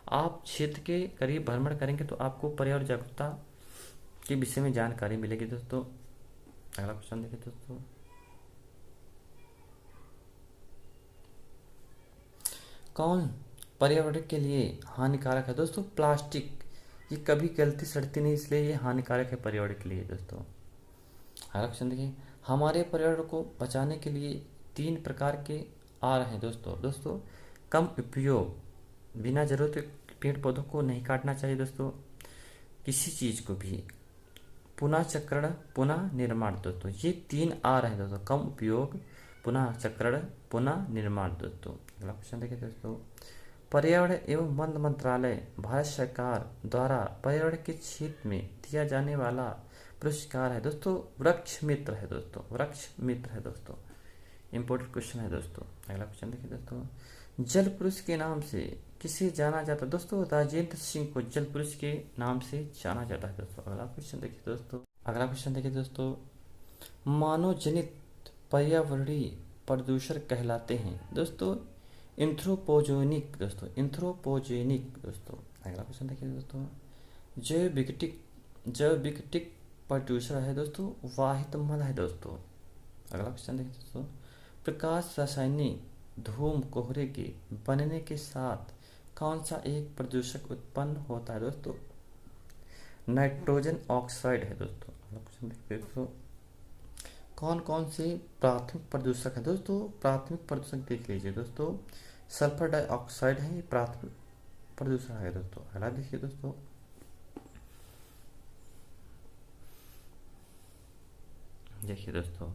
आप क्षेत्र के करीब भ्रमण करेंगे तो आपको पर्यावरण जागरूकता के विषय में जानकारी मिलेगी दोस्तों। अगला क्वेश्चन देखिए दोस्तों, कौन पर्यावरण के लिए हानिकारक है दोस्तों? प्लास्टिक। ये कभी गलती सड़ती नहीं, इसलिए ये हानिकारक है पर्यावरण के लिए दोस्तों। अगला क्वेश्चन देखिए, हमारे पर्यावरण को बचाने के लिए 3 प्रकार के आ रहे हैं दोस्तों। कम उपयोग, बिना जरूरत के पेड़ पौधों को नहीं काटना चाहिए दोस्तों, किसी चीज़ को भी। पुनः चक्रण, पुनः निर्माण दोस्तों, ये 3 आ रहे हैं दोस्तों, कम उपयोग, पुनः चक्रण, पुनः निर्माण दोस्तों। अगला क्वेश्चन देखिए दोस्तों, पर्यावरण एवं वन मंत्रालय भारत सरकार द्वारा पर्यावरण के क्षेत्र में दिया जाने वाला पुरस्कार है दोस्तों वृक्ष मित्र है दोस्तों, वृक्ष मित्र है दोस्तों। इंपॉर्टेंट क्वेश्चन है दोस्तों। अगला क्वेश्चन देखिए दोस्तों, जल पुरुष के नाम से किसे जाना जाता है दोस्तों? राजेंद्र सिंह को जल पुरुष के नाम से जाना जाता है दोस्तों। अगला क्वेश्चन देखिए दोस्तों, अगला क्वेश्चन देखिए दोस्तों, मानव जनित पर्यावरणीय प्रदूषण कहलाते हैं दोस्तों एंथ्रोपोजेनिक दोस्तों, एंथ्रोपोजेनिक दोस्तों। अगला क्वेश्चन देखिए दोस्तों, जैव विघटित प्रदूषण है दोस्तों वायुमंडल है दोस्तों। अगला क्वेश्चन देखिए दोस्तों, प्रकाश रासायनिक धूम कोहरे के बनने के साथ कौन सा एक प्रदूषक उत्पन्न होता है दोस्तों? नाइट्रोजन ऑक्साइड है दोस्तों। अगला क्वेश्चन देखिए दोस्तों, कौन कौन से प्राथमिक प्रदूषक है दोस्तों? प्राथमिक प्रदूषक देख लीजिए दोस्तों, सल्फर डाइऑक्साइड है, प्राथमिक प्रदूषण है दोस्तों। अगला देखिए दोस्तों, देखिए दोस्तों,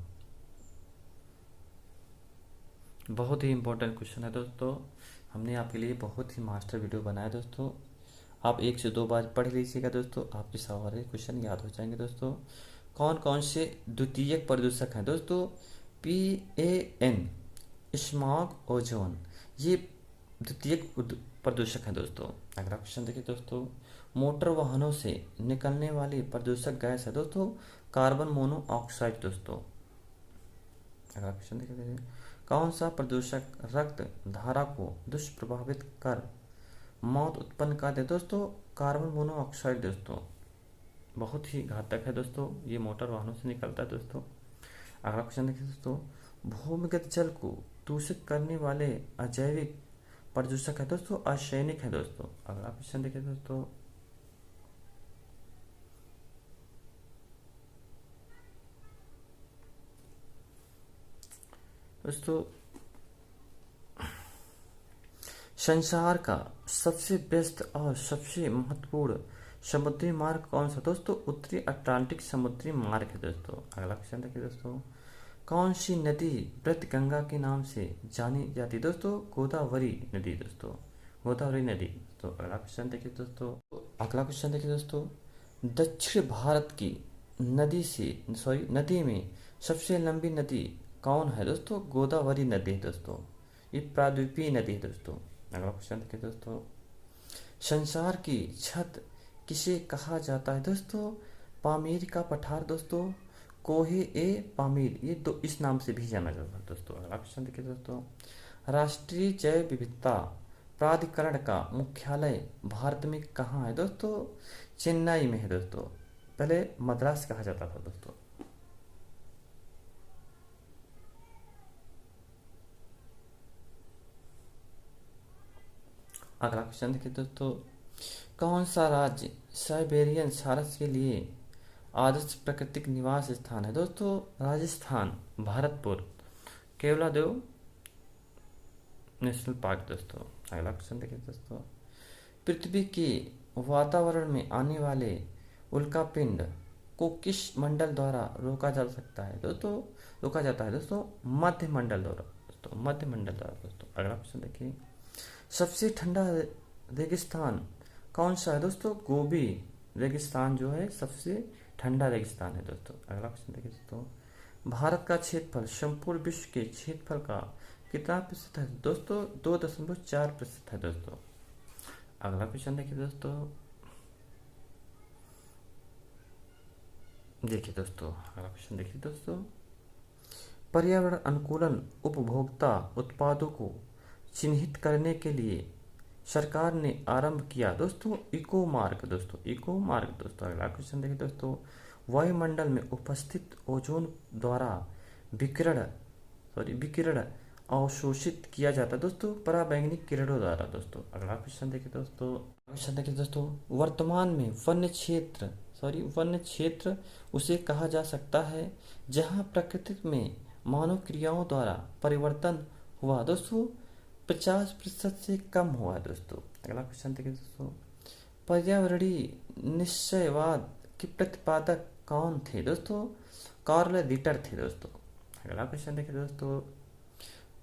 बहुत ही इंपॉर्टेंट क्वेश्चन है दोस्तों, हमने आपके लिए बहुत ही मास्टर वीडियो बनाया दोस्तों। आप 1 से 2 बार पढ़ लीजिएगा दोस्तों, आपके सारे क्वेश्चन याद हो जाएंगे दोस्तों। कौन कौन से द्वितीयक प्रदूषक हैं दोस्तों? PAN, स्मॉग, ओजोन, ये द्वितीयक प्रदूषक हैं दोस्तों। अगला क्वेश्चन देखिए दोस्तों, मोटर वाहनों से निकलने वाली प्रदूषक गैस है दोस्तों कार्बन मोनोऑक्साइड दोस्तों। अगला क्वेश्चन देखिए, कौन सा प्रदूषक रक्त धारा को दुष्प्रभावित कर मौत उत्पन्न करते दोस्तों? कार्बन मोनोऑक्साइड दोस्तों, बहुत ही घातक है दोस्तों, ये मोटर वाहनों से निकलता है दोस्तों। अगला क्वेश्चन देखिए दोस्तों, भूमिगत जल को दूषित करने वाले अजैविक प्रदूषक है दोस्तों आर्सेनिक है दोस्तों। अगला क्वेश्चन देखिए दोस्तों, संसार का सबसे व्यस्त और सबसे महत्वपूर्ण समुद्री मार्ग कौन सा दोस्तों? उत्तरी अटलांटिक समुद्री मार्ग है दोस्तों। अगला क्वेश्चन देखिए दोस्तों, कौन सी नदी वृत गंगा के नाम से जानी जाती है दोस्तों? गोदावरी नदी दोस्तों, गोदावरी नदी दोस्तों। अगला क्वेश्चन देखिए दोस्तों, अगला क्वेश्चन देखिए दोस्तों, दक्षिण भारत की नदी में सबसे लंबी नदी कौन है दोस्तों? गोदावरी नदी है दोस्तों, ये प्रायद्वीपीय नदी है दोस्तों। अगला क्वेश्चन देखिए दोस्तों, संसार की छत किसे कहा जाता है दोस्तों? पामीर का पठार दोस्तों, कोहे ए पामीर, ये दो इस नाम से भी जाना जाता है दोस्तों। अगला क्वेश्चन देखिए दोस्तों, राष्ट्रीय जैव विविधता प्राधिकरण का मुख्यालय भारत में कहाँ है दोस्तों? चेन्नई में है दोस्तों, पहले मद्रास कहा जाता था दोस्तों। अगला क्वेश्चन देखिए दोस्तों, कौन सा राज्य साइबेरियन सारस के लिए आदर्श प्राकृतिक निवास स्थान है दोस्तों? राजस्थान, भरतपुर, केवलादेव नेशनल पार्क दोस्तों। अगला क्वेश्चन देखिए दोस्तों, पृथ्वी के वातावरण में आने वाले उल्कापिंड को किस मंडल द्वारा रोका जा सकता है दोस्तों? रोका जाता है दोस्तों मध्य मंडल द्वारा दोस्तों, मध्य मंडल द्वारा दोस्तों। अगला क्वेश्चन देखिए, सबसे ठंडा रेगिस्तान कौन सा है दोस्तों? गोबी रेगिस्तान जो है सबसे ठंडा रेगिस्तान है दोस्तों। अगला क्वेश्चन देखिए दोस्तों, भारत का क्षेत्रफल संपूर्ण विश्व के क्षेत्रफल का कितना प्रतिशत है दोस्तों? 2.4% है दोस्तों। अगला क्वेश्चन देखिए दोस्तों, अगला क्वेश्चन देखिए दोस्तों, पर्यावरण अनुकूलन उपभोक्ता उत्पादों को चिन्हित करने के लिए सरकार ने आरंभ किया दोस्तों इको मार्क दोस्तों, इको मार्क दोस्तों। अगला क्वेश्चन देखिए दोस्तों, वायुमंडल में उपस्थित ओजोन द्वारा विकिरण विकिरण अवशोषित किया जाता है दोस्तों पराबैंगनी किरणों द्वारा दोस्तों। अगला क्वेश्चन देखिए दोस्तों, वर्तमान में वन्य क्षेत्र उसे कहा जा सकता है जहां प्रकृति में मानव क्रियाओं द्वारा परिवर्तन हुआ दोस्तों 50% से कम हुआ दोस्तों। अगला क्वेश्चन देखिए दोस्तों, पर्यावरणीय निश्चयवाद के प्रतिपादक कौन थे दोस्तों? कार्ल रिटर थे दोस्तों। अगला क्वेश्चन देखिए दोस्तों,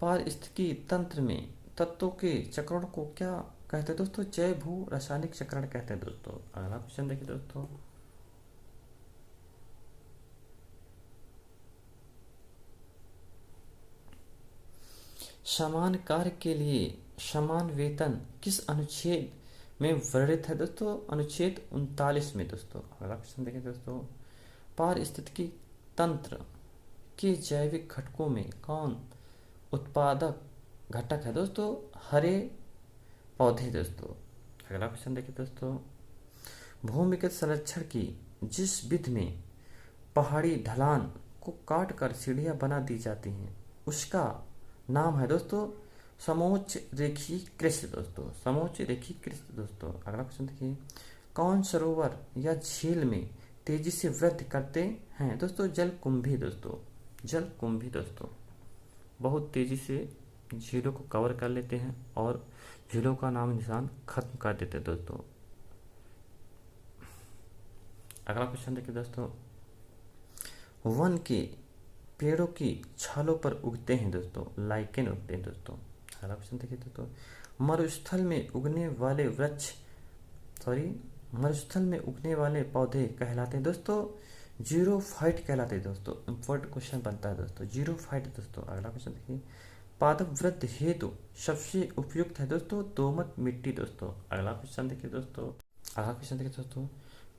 पारिस्थितिकी तंत्र में तत्वों के चक्रण को क्या कहते हैं दोस्तों? जैव भू रासायनिक चक्रण कहते हैं दोस्तों। अगला क्वेश्चन देखिए दोस्तों, समान कार्य के लिए समान वेतन किस अनुच्छेद में वर्णित है दोस्तों? अनुच्छेद 39 में दोस्तों। अगला क्वेश्चन देखिए दोस्तों, पारिस्थितिकी तंत्र के जैविक घटकों में कौन उत्पादक घटक है दोस्तों? हरे पौधे दोस्तों। अगला क्वेश्चन देखिए दोस्तों, भूमिगत संरक्षण की जिस विधि में पहाड़ी ढलान को काट कर सीढ़ियां बना दी जाती हैं उसका नाम है दोस्तों समोच्च रेखीय कृषि दोस्तों, समोच्च रेखीय कृषि दोस्तों। अगला क्वेश्चन देखिए, कौन सरोवर या झील में तेजी से वृद्धि करते हैं दोस्तों? जलकुंभी दोस्तों, जलकुंभी दोस्तों बहुत तेजी से झीलों को कवर कर लेते हैं और झीलों का नाम निशान खत्म कर देते हैं दोस्तों। अगला क्वेश्चन देखिए दोस्तों, वन के पेड़ों की छालों पर उगते हैं दोस्तों, लाइकेन उगते हैं दोस्तों। अगला क्वेश्चन देखिए दोस्तों, मरुस्थल में उगने वाले पौधे कहलाते हैं दोस्तों जीरोफाइट कहलाते हैं दोस्तों। इंपॉर्टेंट क्वेश्चन बनता है दोस्तों, जीरोफाइट दोस्तों। अगला क्वेश्चन देखिए, पादप वृद्धि हेतु सबसे उपयुक्त है दोस्तों दोमट मिट्टी दोस्तों। अगला क्वेश्चन देखिए दोस्तों,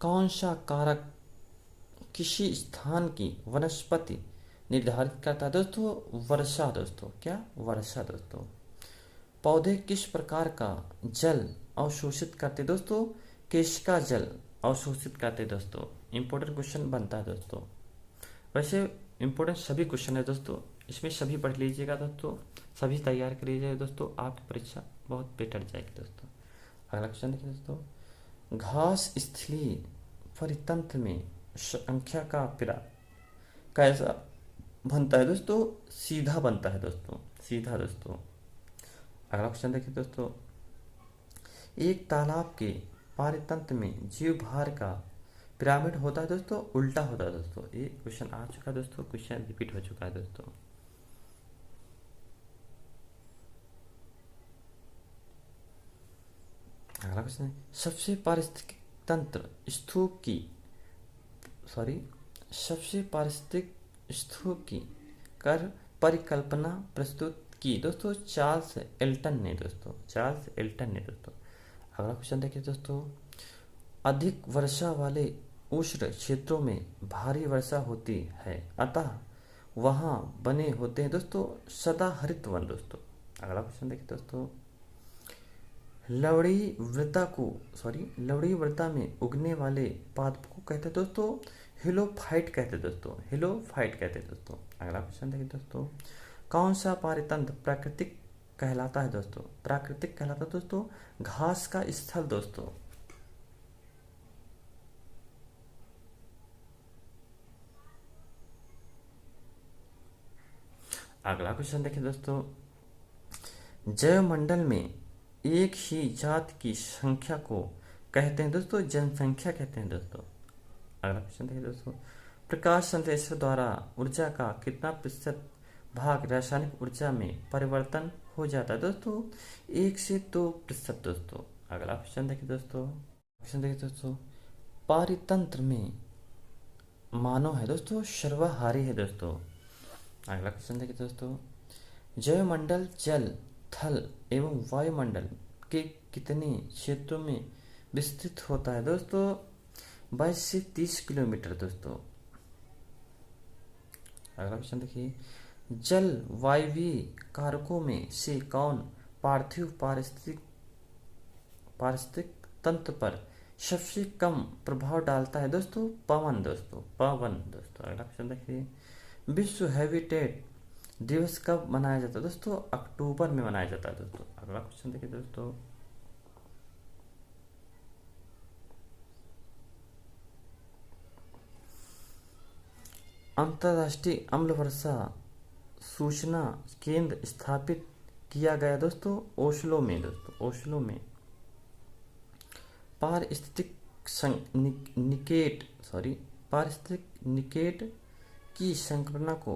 कौन सा कारक किसी स्थान की वनस्पति निर्धारित करता है दोस्तों? वर्षा दोस्तों। क्या? वर्षा दोस्तों। पौधे किस प्रकार का जल अवशोषित करते दोस्तों? केशिका जल अवशोषित करते दोस्तों। इंपॉर्टेंट क्वेश्चन बनता है दोस्तों, वैसे इंपॉर्टेंट सभी क्वेश्चन है दोस्तों, इसमें सभी पढ़ लीजिएगा दोस्तों, सभी तैयार कर लीजिएगा दोस्तों, आपकी परीक्षा बहुत बेटर जाएगी दोस्तों। अगला क्वेश्चन देखिए दोस्तों, घास स्थलीय परितंत्र में संख्या का पिरा कैसा बनता है दोस्तों? सीधा बनता है दोस्तों, सीधा दोस्तों। अगला क्वेश्चन देखिए दोस्तों, एक तालाब के पारितंत्र में जीव भार का पिरामिड होता है दोस्तों, उल्टा होता है दोस्तों। ये क्वेश्चन आ चुका है दोस्तों, क्वेश्चन रिपीट हो चुका है दोस्तों। अगला क्वेश्चन है, सबसे पारिस्थितिक स्तूप की कर परिकल्पना प्रस्तुत की दोस्तों चार्ल्स एल्टन ने दोस्तों। अगला क्वेश्चन देखिए दोस्तों, अधिक वर्षा वाले उष्ण क्षेत्रों में भारी वर्षा होती है अतः वहां बने होते हैं दोस्तों सदाहरित वन दोस्तों। अगला क्वेश्चन देखिए दोस्तों, लवड़ी वृता में उगने वाले पादप को कहते हैं दोस्तों हिलोफाइट कहते हैं दोस्तों। अगला क्वेश्चन देखिए दोस्तों, कौन सा पारितंत्र प्राकृतिक कहलाता है दोस्तों? घास का स्थल दोस्तों। अगला क्वेश्चन देखिए दोस्तों, जैवमंडल में एक ही जाति की संख्या को कहते हैं दोस्तों जनसंख्या कहते हैं दोस्तों। अगला क्वेश्चन देखिए दोस्तों, प्रकाश संश्लेषण द्वारा ऊर्जा का कितना प्रतिशत भाग रासायनिक ऊर्जा में परिवर्तन हो जाता है दोस्तों? 1 से 2% दोस्तों। अगला क्वेश्चन देखिए दोस्तों, क्वेश्चन देखिए दोस्तों, पारितंत्र में मानव है दोस्तों सर्वाहारी है दोस्तों। अगला क्वेश्चन देखिए दोस्तों, जैवमंडल जल, थल एवं वायुमंडल के कितने क्षेत्रों में विस्तृत होता है दोस्तों? 22 से 30 किलोमीटर दोस्तों। अगला क्वेश्चन देखिए, जल वायवीय कारकों में से कौन पार्थिव पारिस्थितिक तंत्र पर सबसे कम प्रभाव डालता है दोस्तों? पवन दोस्तों, पवन दोस्तों। अगला क्वेश्चन देखिए, विश्व हैबिटेट दिवस कब मनाया जाता है दोस्तों? अक्टूबर में मनाया जाता है दोस्तों। अगला क्वेश्चन देखिए दोस्तों, अंतर्राष्ट्रीय अम्ल वर्षा सूचना केंद्र स्थापित किया गया दोस्तों ओस्लो में दोस्तों, ओस्लो में। पारिस्थितिक पारिस्थितिक निकेट की संकल्पना को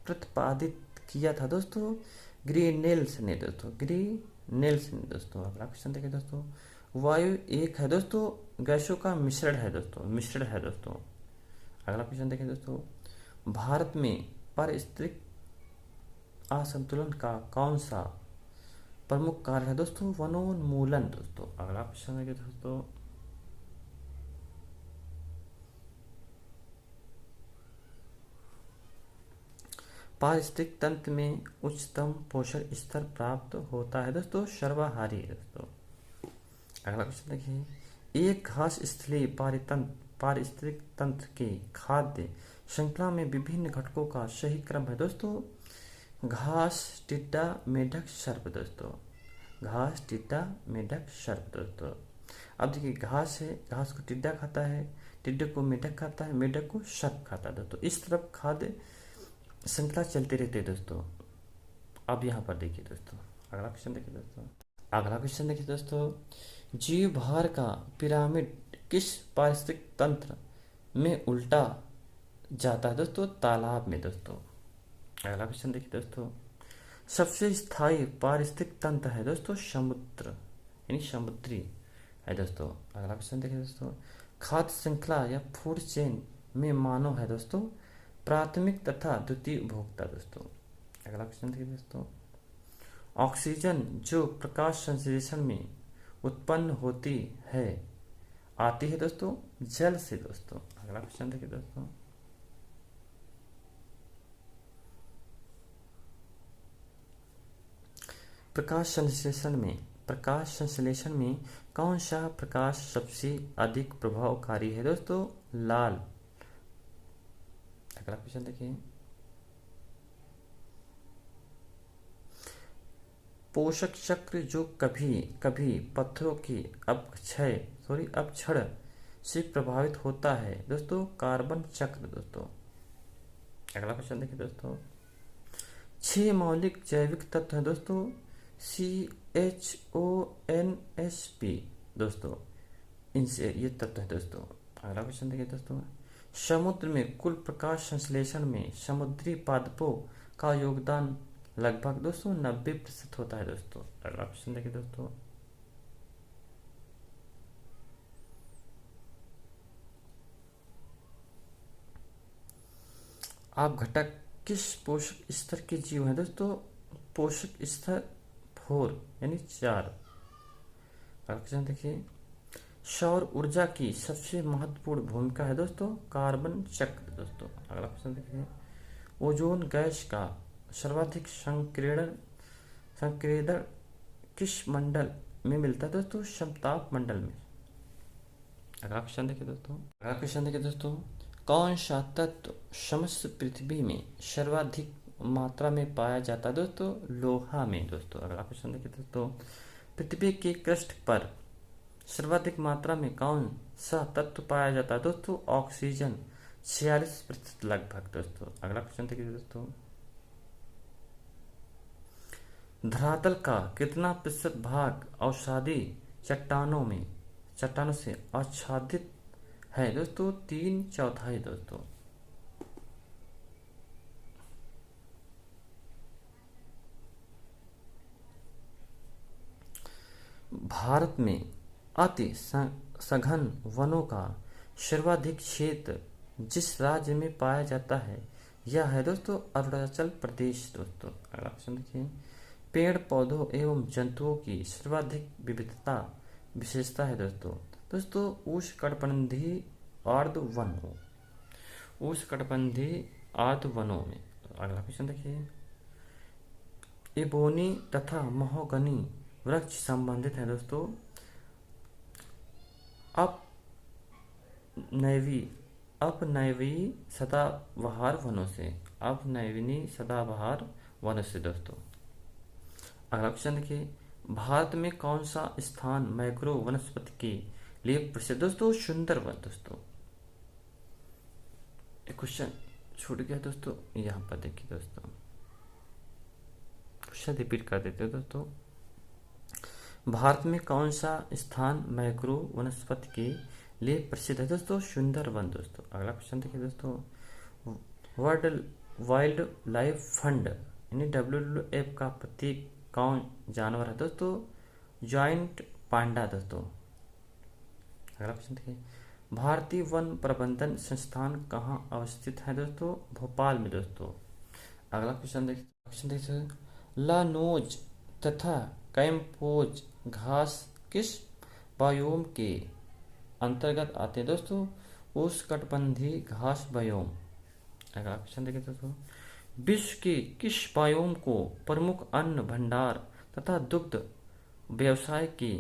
प्रतिपादित किया था दोस्तों ग्रीनेल्स ने दोस्तों, ग्रीनेल्स ने दोस्तों। अगला क्वेश्चन देखिए दोस्तों, वायु एक है दोस्तों गैसों का मिश्रण है दोस्तों, मिश्रण है दोस्तों। अगला क्वेश्चन देखिए दोस्तों, भारत में पारिस्थितिक असंतुलन का कौन सा प्रमुख कार्य है दोस्तों? वनोन्मूलन दोस्तों। अगला क्वेश्चन देखिए दोस्तों, पारिस्थितिक तंत्र में उच्चतम पोषण स्तर प्राप्त होता है दोस्तों सर्वाहारी है दोस्तों। अगला क्वेश्चन देखिए, एक घास स्थलीय पारिस्थितिक तंत्र के खाद्य श्रृंखला में विभिन्न घटकों का सही क्रम है दोस्तों? घास, टिड्डा, मेढक, सर्प दोस्तों। घास, टिड्डा, मेढक, सर्प दोस्तों। अब देखिए, घास है, घास को टिड्डा खाता है, टिड्डे को मेढक खाता है, मेढक को सर्प खाता है दोस्तों। इस तरफ खाद्य श्रृंखला चलते रहते हैं दोस्तों। अब यहाँ पर देखिए दोस्तों, अगला क्वेश्चन देखिए दोस्तों, अगला क्वेश्चन देखिए दोस्तों, जीव भार का पिरामिड किस पारिस्थितिक तंत्र में उल्टा जाता है दोस्तों? तालाब में दोस्तों। अगला क्वेश्चन देखिए दोस्तों, सबसे स्थायी पारिस्थितिक तंत्र है दोस्तों समुद्र, यानी समुद्री है दोस्तों। अगला क्वेश्चन देखिए दोस्तों, खाद्य श्रृंखला या फूड चेन में मानव है दोस्तों प्राथमिक तथा द्वितीय उपभोक्ता दोस्तों। अगला क्वेश्चन देखिए दोस्तों, ऑक्सीजन जो प्रकाश संश्लेषण में उत्पन्न होती है आती है दोस्तों जल से दोस्तों। अगला क्वेश्चन देखिए दोस्तों, प्रकाश संश्लेषण में कौन सा प्रकाश सबसे अधिक प्रभावकारी है दोस्तों? लाल। अगला क्वेश्चन देखिए, पोषक चक्र जो कभी कभी पत्थरों की अपक्षय से प्रभावित होता है दोस्तों? कार्बन चक्र दोस्तों। अगला क्वेश्चन देखिए दोस्तों, 6 मौलिक जैविक तत्व हैं दोस्तों CHONSP दोस्तों, इनसे ये तत्व है दोस्तों। अगला क्वेश्चन देखिए दोस्तों, समुद्र में कुल प्रकाश संश्लेषण में समुद्री पादपों का योगदान लगभग दोस्तों 90% होता है दोस्तों। अगला क्वेश्चन देखिए दोस्तों, आप घटक किस पोषक स्तर के जीव हैं दोस्तों? पोषक स्तर 4 यानी 4। अगला क्वेश्चन देखिए, सौर ऊर्जा की सबसे महत्वपूर्ण भूमिका है दोस्तों कार्बन चक्र दोस्तों। अगला क्वेश्चन देखिए, ओजोन गैस का सर्वाधिक संकेंद्रण किस मंडल में मिलता है दोस्तों? समताप मंडल में। अगला क्वेश्चन देखिए दोस्तों, कौन सा तत्व समस्त पृथ्वी में सर्वाधिक मात्रा में पाया जाता है दोस्तों? लोहा में दोस्तों। अगला क्वेश्चन देखिए दोस्तों, पृथ्वी के पृष्ठ पर सर्वाधिक मात्रा में कौन सा तत्व पाया जाता है दोस्तों? ऑक्सीजन 46% लगभग दोस्तों। अगला क्वेश्चन देखिए दोस्तों, धरातल का कितना प्रतिशत भाग अवसादी चट्टानों से आच्छादित है दोस्तों? 3/4 दोस्तों। भारत में अति सघन वनों का सर्वाधिक क्षेत्र जिस राज्य में पाया जाता है यह है दोस्तों अरुणाचल प्रदेश। दोस्तों अगला क्वेश्चन देखिए, पेड़ पौधों एवं जंतुओं की सर्वाधिक विविधता विशेषता है दोस्तों। दोस्तों उष्णकटिबंधीय आर्द्र वनों, उष्णकटिबंधीय आर्द्र वनों में। अगला क्वेश्चन देखिए, इबोनी तथा महोगनी वृक्ष संबंधित है दोस्तों अपनैवी अपनैवी सदाबहार वनों से, अपनैवी सदाबहार वनों से। दोस्तों अगला क्वेश्चन देखिए, भारत में कौन सा स्थान मैक्रो वनस्पति के लिए प्रसिद्ध? दोस्तों सुंदरवन। दोस्तों एक क्वेश्चन छूट गया दोस्तों, यहाँ पर देखिए दोस्तों, क्वेश्चन रिपीट कर देते हो दोस्तों। भारत में कौन सा स्थान मैक्रो वनस्पति के लिए प्रसिद्ध है? दोस्तों सुंदरवन। दोस्तों अगला क्वेश्चन देखिए दोस्तों, वर्ल्ड वाइल्ड लाइफ फंड यानी WWF का प्रतीक कौन जानवर है? दोस्तों जॉइंट पांडा। दोस्तों अगला क्वेश्चन देखिए, भारतीय वन प्रबंधन संस्थान कहाँ अवस्थित है? दोस्तों भोपाल में। दोस्तों अगला क्वेश्चन देखिए, लानोज तथा कैम्पोज घास किस बायोम के अंतर्गत आते हैं? दोस्तों उष्णकटिबंधीय घास बायोम। अगला क्वेश्चन देखिए दोस्तों, विश्व के किस बायोम को प्रमुख अन्न भंडार तथा दुग्ध व्यवसाय के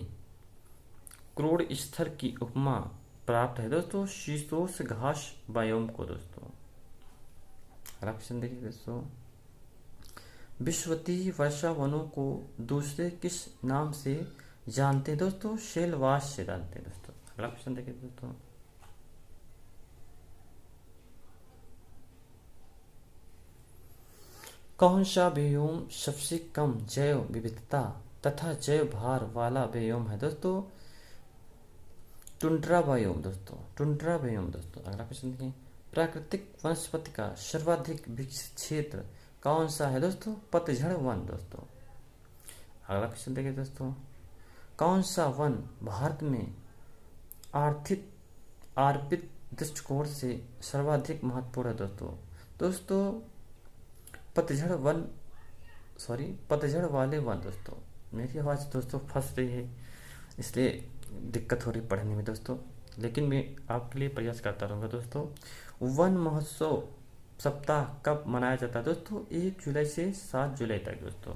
क्रोड स्तर की उपमा प्राप्त है? दोस्तों शीतोष्ण घास बायोम को। दोस्तों अगला क्वेश्चन देखिए दोस्तों, विश्ववतीय वर्षा वनों को दूसरे किस नाम से जानते हैं? दोस्तों शेलवास से जानते हैं। दोस्तों अगला क्वेश्चन देखिए दोस्तों, कौन सा व्योम सबसे कम जैव विविधता तथा जैव भार वाला व्योम है? दोस्तों टुंड्रा व्योम। दोस्तों टुंड्रा व्योम। दोस्तों अगला क्वेश्चन देखिए, प्राकृतिक वनस्पति का सर्वाधिक विकसित क्षेत्र कौन सा है? दोस्तों पतझड़ वन। दोस्तों अगला क्वेश्चन देखिए दोस्तों, कौन सा वन भारत में आर्थिक आर्पित दृष्टिकोण से सर्वाधिक महत्वपूर्ण है? दोस्तों पतझड़ वाले वन। दोस्तों मेरी आवाज़ दोस्तों फंस रही है, इसलिए दिक्कत हो रही पढ़ने में दोस्तों, लेकिन मैं आपके लिए प्रयास करता रहूँगा। दोस्तों वन महोत्सव सप्ताह कब मनाया जाता है? दोस्तों 1 जुलाई से 7 जुलाई तक। दोस्तों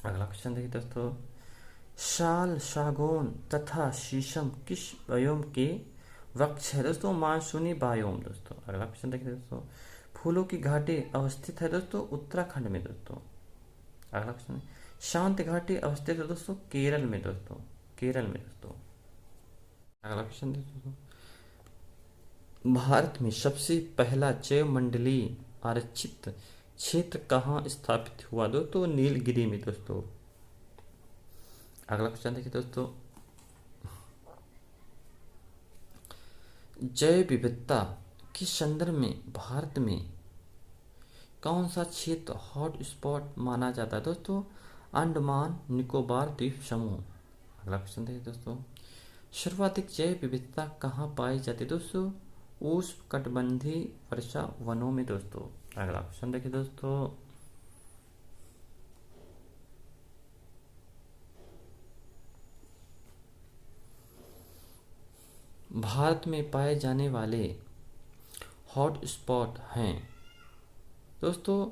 अगला क्वेश्चन देखिए दोस्तों, शाल सागौन तथा शीशम किस बायोम के वृक्ष है? दोस्तों मानसूनी बायोम। दोस्तों अगला क्वेश्चन देखिए दोस्तों, फूलों की घाटी अवस्थित है? दोस्तों उत्तराखंड में। दोस्तों अगला क्वेश्चन, शांत घाटी अवस्थित है? दोस्तों केरल में। दोस्तों केरल में। दोस्तों अगला क्वेश्चन देखिए दोस्तों, भारत में सबसे पहला जैव मंडलीय आरक्षित क्षेत्र कहाँ स्थापित हुआ? दोस्तों नीलगिरी में। दोस्तों अगला क्वेश्चन देखिए दोस्तों, जैव विविधता के संदर्भ में भारत में कौन सा क्षेत्र हॉट स्पॉट माना जाता है? दोस्तों अंडमान निकोबार द्वीप समूह। अगला क्वेश्चन देखिए दोस्तों, सर्वाधिक जैव विविधता कहाँ पाई जाती है? दोस्तों उष्णकटिबंधीय वर्षा वनों में। दोस्तों अगला क्वेश्चन देखिए दोस्तों, भारत में पाए जाने वाले हॉट स्पॉट हैं? दोस्तों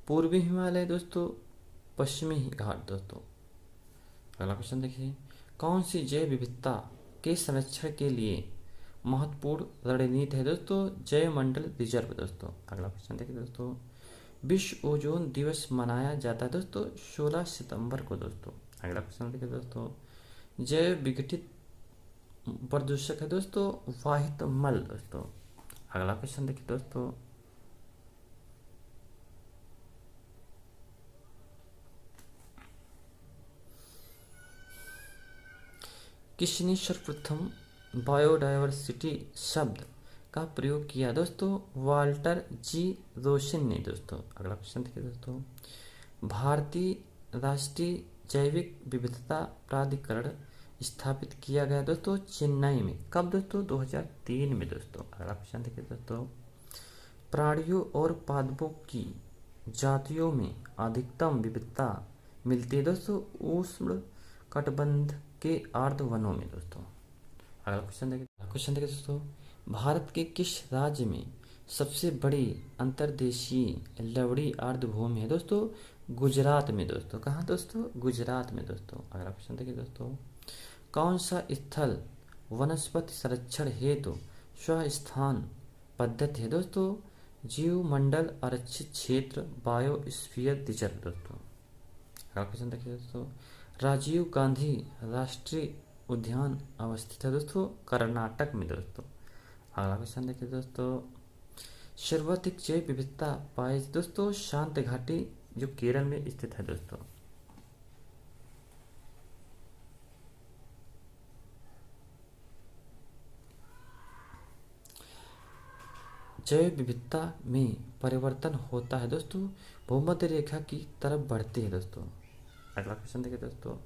पूर्वी हिमालय। दोस्तों पश्चिमी घाट। दोस्तों अगला क्वेश्चन देखिए, कौन सी जैव विविधता के संरक्षण के लिए महत्वपूर्ण रणनीति है? दोस्तों जैव मंडल रिजर्व। दोस्तों अगला क्वेश्चन देखिए दोस्तों, विश्व ओजोन दिवस मनाया जाता है? दोस्तों 16 सितंबर को। दोस्तों अगला क्वेश्चन देखिए दोस्तों, जैव विघटित प्रदूषक है? दोस्तों वाहित मल। दोस्तों अगला क्वेश्चन देखिए दोस्तों, किसने सर्वप्रथम बायोडायवर्सिटी शब्द का प्रयोग किया? दोस्तों वाल्टर जी रोशन ने। दोस्तों अगला क्वेश्चन देखिए दोस्तों, भारतीय राष्ट्रीय जैविक विविधता प्राधिकरण स्थापित किया गया दोस्तों चेन्नई में। कब दोस्तों? 2003 में दोस्तों। अगला क्वेश्चन देखिए दोस्तों, प्राणियों और पादपों की जातियों में अधिकतम विविधता मिलती है दोस्तों उष्ण कटिबंध के आर्द्र वनों में दोस्तों। अगला क्वेश्चन देखिए दोस्तों, भारत के किस राज्य में सबसे बड़ी अंतर्देशीय लवड़ी आर्द्रभूमि है दोस्तों? गुजरात में दोस्तों। कहाँ दोस्तों? गुजरात में दोस्तों। अगला क्वेश्चन देखिए दोस्तों, कौन सा स्थल वनस्पति संरक्षण हेतु स्वस्थान पद्धति है दोस्तों? जीवमंडल आरक्षित क्षेत्र बायोस्फीयर रिजर्व दोस्तों। अगला क्वेश्चन देखिए दोस्तों, राजीव गांधी राष्ट्रीय उद्यान अवस्थित है दोस्तों कर्नाटक में दोस्तों। अगला क्वेश्चन देखिए दोस्तों, सर्वाधिक जैव विविधता पाई दोस्तों शांत घाटी जो केरल में स्थित है दोस्तों। जैव विविधता में परिवर्तन होता है दोस्तों भूमध्य रेखा की तरफ बढ़ती है दोस्तों। अगला क्वेश्चन देखिए दोस्तों,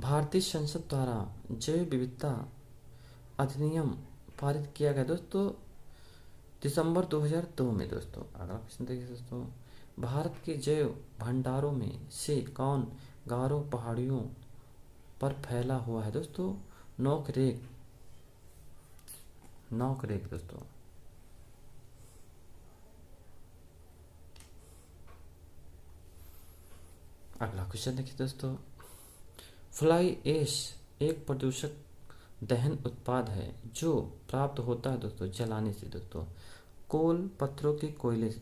भारतीय संसद द्वारा जैव विविधता अधिनियम पारित किया गया दोस्तों दिसंबर 2002 में दोस्तों। अगला क्वेश्चन देखिए दोस्तों, भारत के जैव भंडारों में से कौन गारो पहाड़ियों पर फैला हुआ है दोस्तों? नोकरेक नोकरेक दोस्तों। अगला क्वेश्चन देखिए दोस्तों, फ्लाई ऐश एक प्रदूषक दहन उत्पाद है जो प्राप्त होता है दोस्तों जलाने से दोस्तों कोल पत्थरों के कोयले से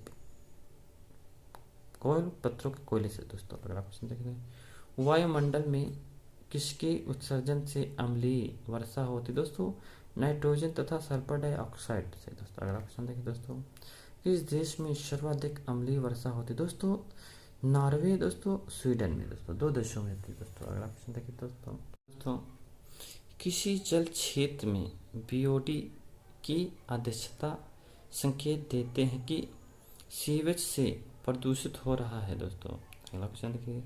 दोस्तों। अगला क्वेश्चन देखिए, वायुमंडल में किसके उत्सर्जन से अम्लीय वर्षा होती है दोस्तों? नाइट्रोजन तथा सल्फर डाइऑक्साइड से दोस्तों। अगला क्वेश्चन देखिए दोस्तों, किस देश में सर्वाधिक अम्लीय वर्षा होती है दोस्तों? नॉर्वे दोस्तों, स्वीडन में दोस्तों, दो देशों में होती है दोस्तों। अगला क्वेश्चन देखिए दोस्तों, किसी जल क्षेत्र में बीओडी की अध्यक्षता संकेत देते हैं कि सीवेज से प्रदूषित हो रहा है दोस्तों। अगला क्वेश्चन देखिए,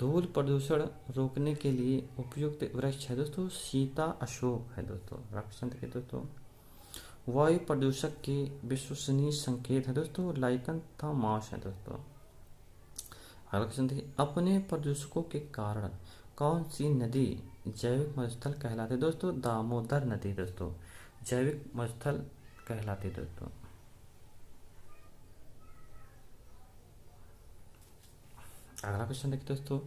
धूल प्रदूषण रोकने के लिए उपयुक्त वृक्ष है दोस्तों सीता अशोक है दोस्तों। अगला क्वेश्चन देखिए दोस्तों, वायु प्रदूषक के विश्वसनीय संकेत है दोस्तों लाइकन तथा मास है दोस्तों। अगला क्वेश्चन देखिए, अपने प्रदूषकों के कारण कौन सी नदी जैविक मरुस्थल कहलाती है दोस्तों? दामोदर नदी दोस्तों जैविक मरुस्थल कहलाती है दोस्तों। अगला क्वेश्चन देखिए दोस्तों,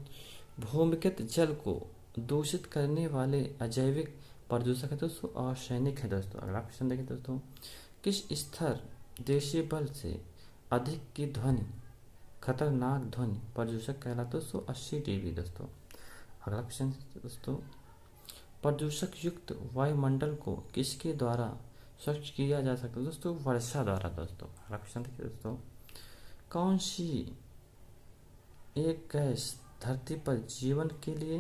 भूमिगत जल को दूषित करने वाले अजैविक प्रदूषक है दोस्तों आर्सेनिक है दोस्तों। अगला क्वेश्चन देखिए दोस्तों, किस स्तर डेसिबल से अधिक की ध्वनि खतरनाक ध्वनि प्रदूषक कहलाता है दोस्तों 80 dB दोस्तों। अगला क्वेश्चन दोस्तों, प्रदूषक युक्त वायुमंडल को किसके द्वारा स्वच्छ किया जा सकता है दोस्तों? वर्षा द्वारा दोस्तों। अगला क्वेश्चन देखिए दोस्तों, कौन सी एक गैस धरती पर जीवन के लिए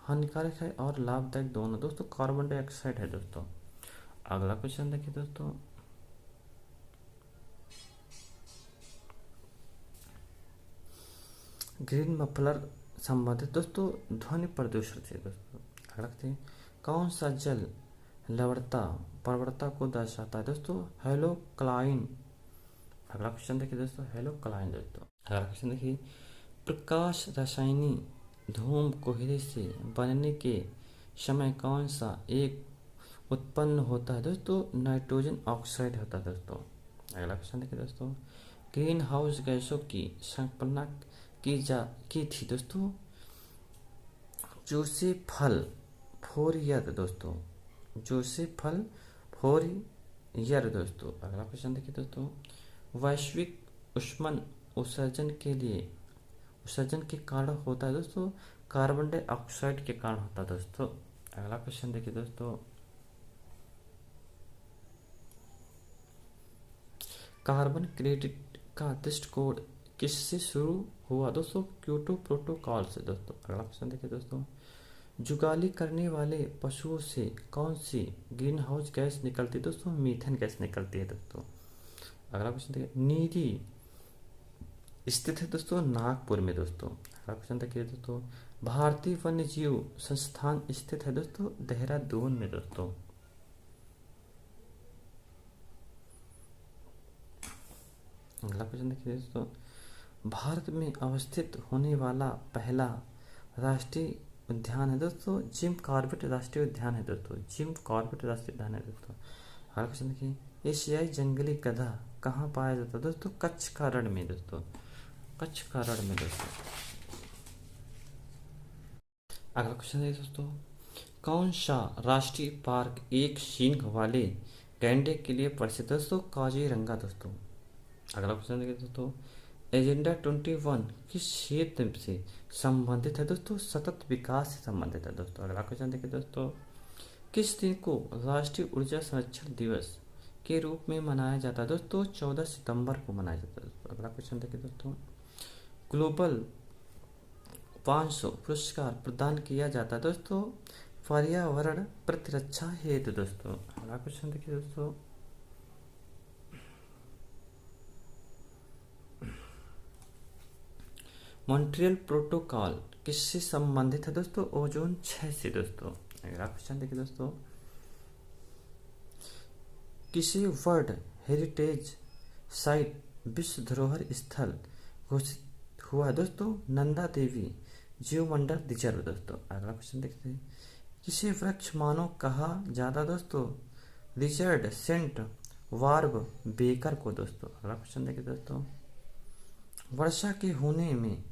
हानिकारक है और लाभदायक दोनों दोस्तों? कार्बन डाइऑक्साइड है दोस्तों। अगला क्वेश्चन देखिए दोस्तों, ग्रीन मफलर संबंधित दोस्तों ध्वनि प्रदूषण से दोस्तों। अगला देखिए, कौन सा जल लवणता प्रवणता को दर्शाता है दोस्तों? हेलोक्लाइन। अगला क्वेश्चन देखिए दोस्तों, हेलोक्लाइन दोस्तों। अगला क्वेश्चन देखिए, प्रकाश रसायनी धूम कोहरे से बनने के समय कौन सा एक उत्पन्न होता है दोस्तों? नाइट्रोजन ऑक्साइड होता है दोस्तों। अगला क्वेश्चन देखिए दोस्तों, ग्रीन हाउस गैसों की संकल्पना की थी दोस्तों जोसेफल फोरियर दोस्तों जोसेफल फोरियर दोस्तों। अगला क्वेश्चन देखिए दोस्तों, वैश्विक उष्मन उत्सर्जन के कारण होता है दोस्तों कार्बन डाइऑक्साइड के कारण होता है दोस्तों। अगला क्वेश्चन देखिए दोस्तों, कार्बन क्रेडिट का दृष्टिकोण किससे शुरू हुआ दोस्तों? क्योटो प्रोटोकॉल से दोस्तों। अगला क्वेश्चन देखिए दोस्तों, जुगाली करने वाले पशुओं से कौन सी ग्रीन हाउस गैस निकलती है दोस्तों? मीथेन गैस निकलती है दोस्तों। अगला क्वेश्चन देखिए, नीली स्थित है दोस्तों नागपुर में दोस्तों। अगला क्वेश्चन देखिए दोस्तों, भारतीय वन्य जीव संस्थान स्थित है दोस्तों देहरादून में दोस्तों। अगला क्वेश्चन देखिए दोस्तों, भारत में अवस्थित होने वाला पहला राष्ट्रीय उद्यान है दोस्तों जिम कॉर्बेट राष्ट्रीय उद्यान है दोस्तों। जिम कॉर्बेट राष्ट्रीय उद्यान है दोस्तों। अगला क्वेश्चन देखिए, एशियाई जंगली गधा कहाँ पाया जाता है दोस्तों? कच्छ का रण में दोस्तों। कच्छ का रण में दोस्तों। अगला क्वेश्चन है दोस्तों, कौन सा राष्ट्रीय पार्क एक सींग वाले गैंडे के लिए प्रसिद्ध है दोस्तों? काजीरंगा दोस्तों। अगला क्वेश्चन देखिए दोस्तों, एजेंडा 21 किस क्षेत्र से संबंधित है दोस्तों? सतत विकास से संबंधित है दोस्तों। अगला क्वेश्चन देखिए दोस्तों, किस दिन को राष्ट्रीय ऊर्जा संरक्षण दिवस के रूप में मनाया जाता है दोस्तों? 14 सितंबर को मनाया जाता है दोस्तों। अगला क्वेश्चन देखिए दोस्तों, ग्लोबल 500 पुरस्कार प्रदान किया जाता है दोस्तों पर्यावरण प्रतिरक्षा हेतु दोस्तों। अगला क्वेश्चन देखिए दोस्तों, मॉन्ट्रियल प्रोटोकॉल किससे संबंधित है दोस्तों? ओजोन 6 से दोस्तों। अगला क्वेश्चन देखिए दोस्तों, किसी वर्ल्ड हेरिटेज साइट विश्व धरोहर स्थल घोषित हुआ है दोस्तों? नंदा देवी जीवमंडल रिजर्व दोस्तों। अगला क्वेश्चन देखते हैं, किसे वृक्ष मानव कहा जाता दोस्तों? रिचर्ड सेंट वार्ब बेकर को दोस्तों। अगला क्वेश्चन देखिए दोस्तों, वर्षा के होने में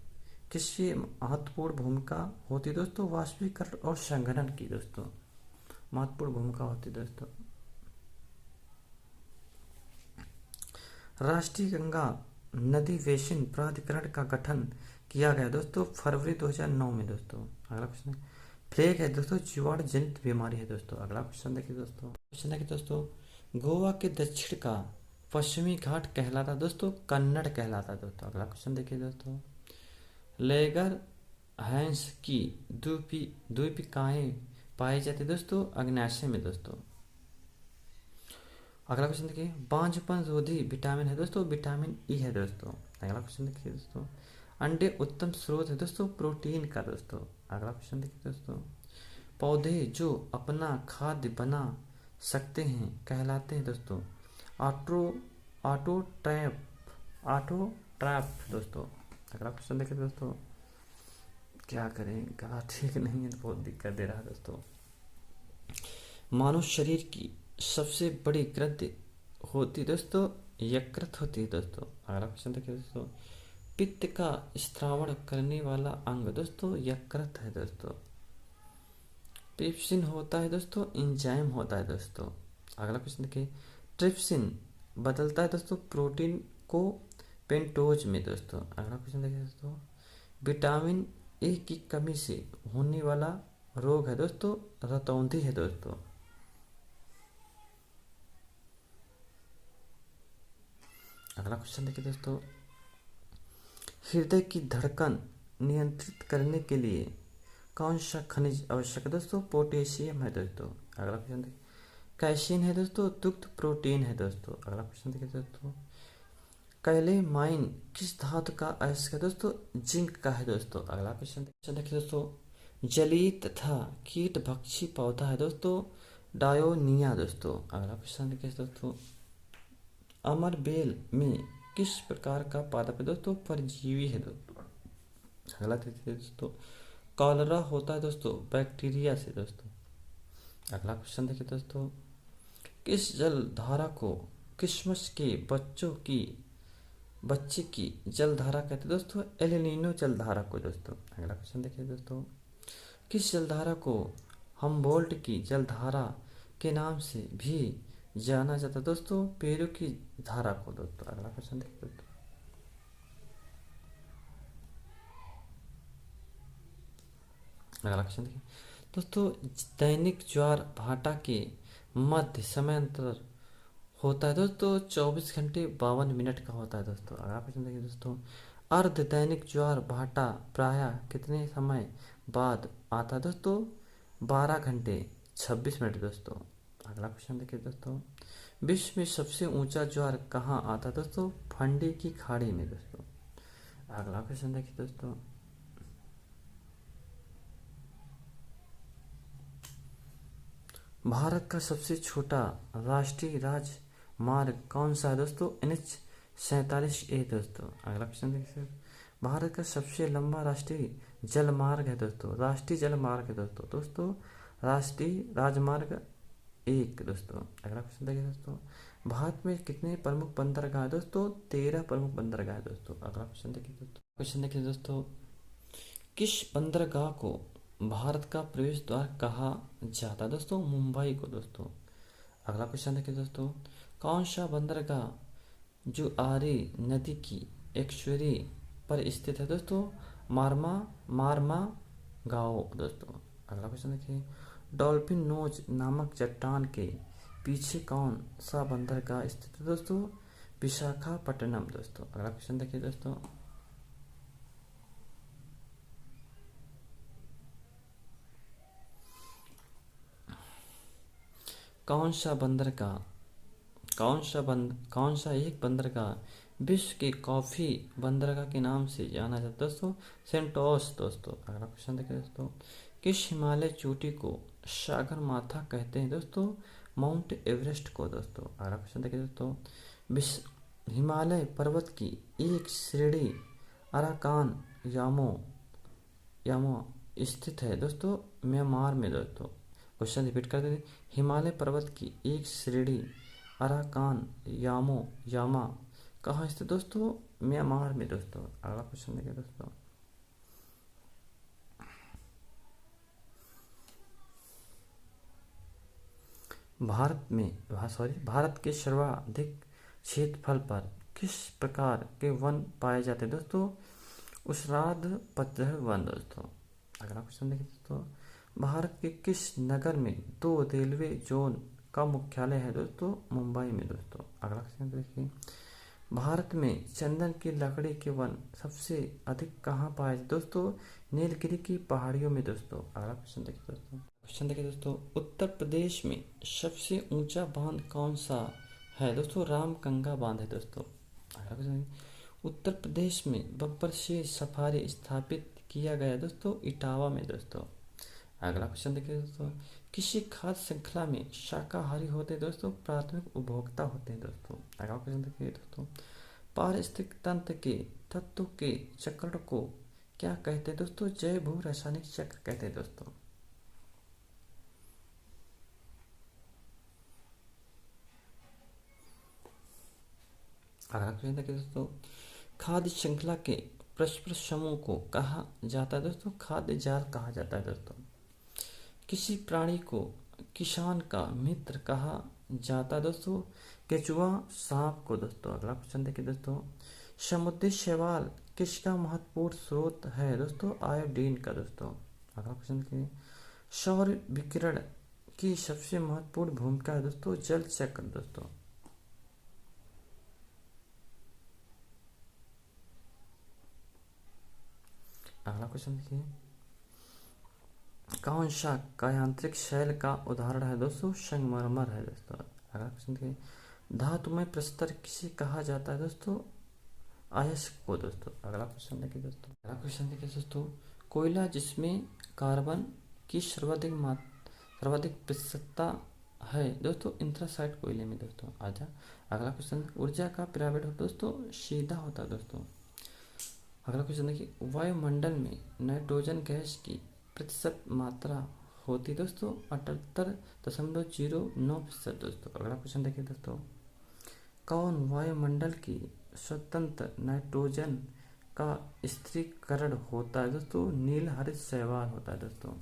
किसकी महत्वपूर्ण भूमिका होती है दोस्तों? वाष्पीकरण और संघनन की दोस्तों महत्वपूर्ण भूमिका होती है दोस्तों। राष्ट्रीय गंगा नदी बेसिन प्राधिकरण का गठन किया गया दोस्तों फरवरी 2009 में दोस्तों। अगला क्वेश्चन, प्लेग है दोस्तों जीवाणु जनित बीमारी है दोस्तों। अगला क्वेश्चन देखिए दोस्तों, क्वेश्चन देखिए दोस्तों, गोवा के दक्षिण का पश्चिमी घाट कहलाता दोस्तों कन्नड़ कहलाता दोस्तों। अगला क्वेश्चन देखिए दोस्तों, लेगर हैंस की द्वीपिकाएं पाई जाती दोस्तों अग्न्याशय में दोस्तों। अगला क्वेश्चन देखिए, बांझपन रोधी विटामिन है दोस्तों विटामिन ई है दोस्तों। अगला क्वेश्चन देखिए दोस्तों, अंडे उत्तम स्रोत है दोस्तों प्रोटीन का दोस्तों। अगला क्वेश्चन देखिए दोस्तों, पौधे जो अपना खाद्य बना सकते हैं कहलाते हैं दोस्तों ऑटो ऑटो ट्रैप दोस्तों। अगला क्वेश्चन देखिए दोस्तों, क्या करें गला ठीक नहीं है, बहुत दिक्कत दे रहा है दोस्तों। मानव शरीर की सबसे बड़ी ग्रंथि होती दोस्तों यकृत होती है दोस्तों। अगला क्वेश्चन देखिए दोस्तों, पित्त का स्त्रावण करने वाला अंग दोस्तों यकृत है दोस्तों। ट्रिप्सिन होता है दोस्तों एंजाइम होता है दोस्तों। अगला क्वेश्चन देखिए, ट्रिप्सिन बदलता है दोस्तों प्रोटीन को पेंटोज में दोस्तों। अगला क्वेश्चन देखिए दोस्तों, विटामिन ए की कमी से होने वाला रोग है दोस्तों रतौंधी है दोस्तों। अगला क्वेश्चन देखिए दोस्तों, हृदय की धड़कन नियंत्रित करने के लिए कौन सा खनिज आवश्यक है दोस्तों? पोटेशियम है दोस्तों। अगला क्वेश्चन देखिए, कैसीन है दोस्तों दुग्ध प्रोटीन है दोस्तों। अगला क्वेश्चन देखिए दोस्तों, कैलेमाइन किस धातु का अयस्क है दोस्तों? जिंक का है दोस्तों। अगला क्वेश्चन देखिए दोस्तों, जलीय तथा कीट भक्षी पौधा है दोस्तों डायोनिया दोस्तों। अगला क्वेश्चन देखिए दोस्तों, अमरबेल में किस प्रकार का पादप है दोस्तों? परजीवी है दोस्तों। अगला देखिए दोस्तों, कॉलरा होता है दोस्तों बैक्टीरिया से दोस्तों। अगला क्वेश्चन देखिए दोस्तों, किस जलधारा को क्रिसमस के बच्चे की जलधारा कहते हैं दोस्तों? एल नीनो जलधारा को दोस्तों। अगला क्वेश्चन देखिए दोस्तों, किस जलधारा को हमबोल्ट की जलधारा के नाम से भी जाना जाता है दोस्तों? पेरू की धारा को दोस्तों। अगला क्वेश्चन देखिए दोस्तों, अगला क्वेश्चन देखिए दोस्तों, दैनिक ज्वार भाटा के मध्य समयांतर होता है दोस्तों 24 घंटे 52 मिनट का होता है दोस्तों। अगला क्वेश्चन देखिए दोस्तों, अर्ध दैनिक ज्वार भाटा प्रायः कितने समय बाद आता है दोस्तों? 12 घंटे 26 मिनट दोस्तों। अगला क्वेश्चन देखिए दोस्तों, विश्व में सबसे ऊंचा ज्वार कहाँ आता है दोस्तों? फंडी की खाड़ी में दोस्तों। अगला क्वेश्चन देखिए दोस्तों, भारत का सबसे छोटा राष्ट्रीय राजमार्ग कौन सा है दोस्तों? NH-47A दोस्तों। अगला क्वेश्चन देखिए, भारत का सबसे लंबा राष्ट्रीय जलमार्ग है दोस्तों, राष्ट्रीय जलमार्ग है दोस्तों। दोस्तों राष्ट्रीय राजमार्ग 1 दोस्तों। अगला क्वेश्चन देखिए दोस्तों, भारत में कितने प्रमुख बंदरगाह है दोस्तों? 13 प्रमुख बंदरगाह है दोस्तों। अगला क्वेश्चन देखिए दोस्तों, किस बंदरगाह को भारत का प्रवेश द्वार कहा जाता है दोस्तों? मुंबई को दोस्तों। अगला क्वेश्चन देखिए दोस्तों, कौन सा बंदरगाह जुआरी नदी की एक्वेरी पर स्थित है दोस्तों? मारमा गांव दोस्तों। अगला क्वेश्चन देखिए, डॉल्फिन नोज नामक चट्टान के पीछे कौन सा बंदरगाह स्थित है दोस्तों? विशाखापट्टनम दोस्तों। अगला क्वेश्चन देखिए दोस्तों, कौन सा एक बंदरगाह विश्व के कॉफी बंदरगाह के नाम से जाना जाता है दोस्तों? सेंटोस दोस्तों। अगला क्वेश्चन देखिए दोस्तों, किस हिमालय चोटी को सागर माथा कहते हैं दोस्तों? माउंट एवरेस्ट को दोस्तों। अगला क्वेश्चन देखिए दोस्तों, हिमालय पर्वत की एक श्रेणी अराकान यामो यामो स्थित है दोस्तों म्यांमार में दोस्तों। क्वेश्चन रिपीट कर देते, हिमालय पर्वत की एक श्रेणी अराकान यामा कहाँ स्थित दोस्तों? म्यांमार में दोस्तों। अगला क्वेश्चन देखिए दोस्तों, भारत के सर्वाधिक क्षेत्रफल पर किस प्रकार के वन पाए जाते हैं दोस्तों? उष्णकटिबंधीय वन दोस्तों। अगला क्वेश्चन देखिए दोस्तों, भारत के किस नगर में 2 रेलवे जोन का मुख्यालय है दोस्तों? मुंबई में दोस्तों। अगला क्वेश्चन देखिए, भारत में चंदन की लकड़ी के वन सबसे अधिक कहाँ पाए जाते दोस्तों? नीलगिरी की पहाड़ियों में दोस्तों। अगला क्वेश्चन देखिए दोस्तों, उत्तर प्रदेश में सबसे ऊंचा बांध कौन सा है दोस्तों? रामगंगा बांध है दोस्तों। अगला क्वेश्चन, उत्तर प्रदेश में बब्बर शेर सफारी स्थापित किया गया दोस्तों? इटावा में दोस्तों। अगला क्वेश्चन देखिए दोस्तों, किसी खाद्य श्रृंखला में शाकाहारी होते हैं दोस्तों? प्राथमिक उपभोक्ता होते हैं दोस्तों। अगला क्वेश्चन देखिए दोस्तों, पारिस्थितिक तंत्र के तत्वों के चक्र को क्या कहते हैं दोस्तों? जैव भू रासायनिक चक्र कहते हैं दोस्तों। अगला क्वेश्चन देखिए दोस्तों, खाद्य श्रृंखला के परस्पर समूह को कहा जाता है दोस्तों? खाद्य जाल कहा जाता है दोस्तों। किसी प्राणी को किसान का मित्र कहा जाता है दोस्तों? केचुआ सांप को दोस्तों। अगला क्वेश्चन देखिए दोस्तों, समुद्री शैवाल किसका महत्वपूर्ण स्रोत है दोस्तों? आयोडीन का दोस्तों। अगला क्वेश्चन देखिए, सौर विकिरण की सबसे महत्वपूर्ण भूमिका है दोस्तों? जल चक्र दोस्तों। अगला क्वेश्चन देखिए, कौन सा कायांतरिक शैल का उदाहरण है दोस्तों? संगमरमर है दोस्तों। अगला क्वेश्चन देखिए, धातुमय प्रस्तर किसे कहा जाता है दोस्तों? अयस्क को दोस्तों। अगला क्वेश्चन देखिए दोस्तों, कोयला जिसमें कार्बन की सर्वाधिक प्रतिशतता है दोस्तों? इंथ्रासाइट कोयले में दोस्तों। अगला क्वेश्चन, ऊर्जा का पिरामिड हो दोस्तों? सीधा होता है दोस्तों। अगला क्वेश्चन देखिए, वायुमंडल में नाइट्रोजन गैस की प्रतिशत मात्रा होती दोस्तों? 78.09% दोस्तों। अगला क्वेश्चन देखिए दोस्तों, कौन वायुमंडल की स्वतंत्र नाइट्रोजन का स्थिरीकरण होता है दोस्तों? नील हरित शैवाल होता है दोस्तों।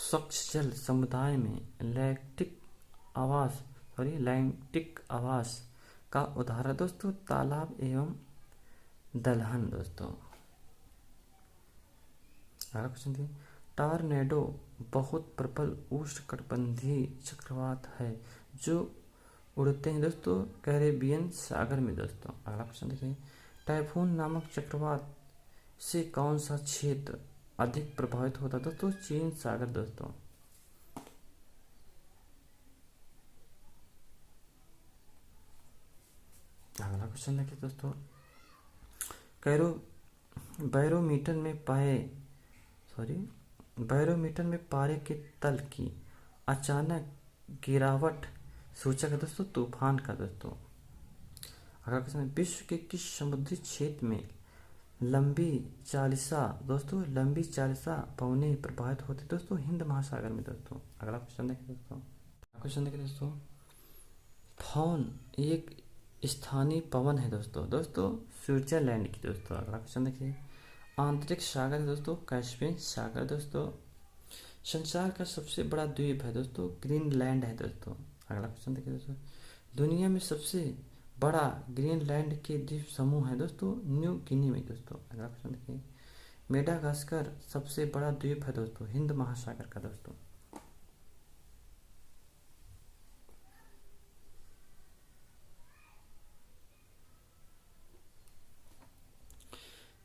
स्वच्छ जल समुदाय में लैक्टिक आवास का उदाहरण दोस्तों? तालाब एवं दलहन दोस्तों। अगला क्वेश्चन देखिए, टॉर्नेडो बहुत प्रबल उष्णकटिबंधीय चक्रवात है जो उड़ते हैं दोस्तों कैरेबियन सागर में दोस्तों। अगला क्वेश्चन देखिए, टाइफून नामक चक्रवात से कौन सा क्षेत्र अधिक प्रभावित होता है दोस्तों? चीन सागर दोस्तों। क्वेश्चन देखिए दोस्तों, कैरो बैरोमीटर में पाए सॉरी बैरोमीटर में पारे के तल की अचानक गिरावट सूचक है दोस्तों तूफान का। दोस्तों अगला क्वेश्चन है, विश्व के किस समुद्री क्षेत्र में लंबी चालीसा दोस्तों लंबी चालीसा पवनें प्रभावित होती दोस्तों? हिंद महासागर में। दोस्तों अगला क्वेश्चन देखिए दोस्तों, फोन एक स्थानीय पवन है दोस्तों स्विट्जरलैंड की। दोस्तों अगला क्वेश्चन देखिए, आंतरिक सागर है दोस्तों कैस्पियन सागर। दोस्तों संसार का सबसे बड़ा द्वीप है दोस्तों ग्रीनलैंड है। दोस्तों अगला क्वेश्चन देखिए दोस्तों, दुनिया में सबसे बड़ा ग्रीनलैंड के द्वीप समूह है दोस्तों न्यू गिनी में। दोस्तों अगला क्वेश्चन देखिए, मेडागास्कर सबसे बड़ा द्वीप है दोस्तों हिंद महासागर का।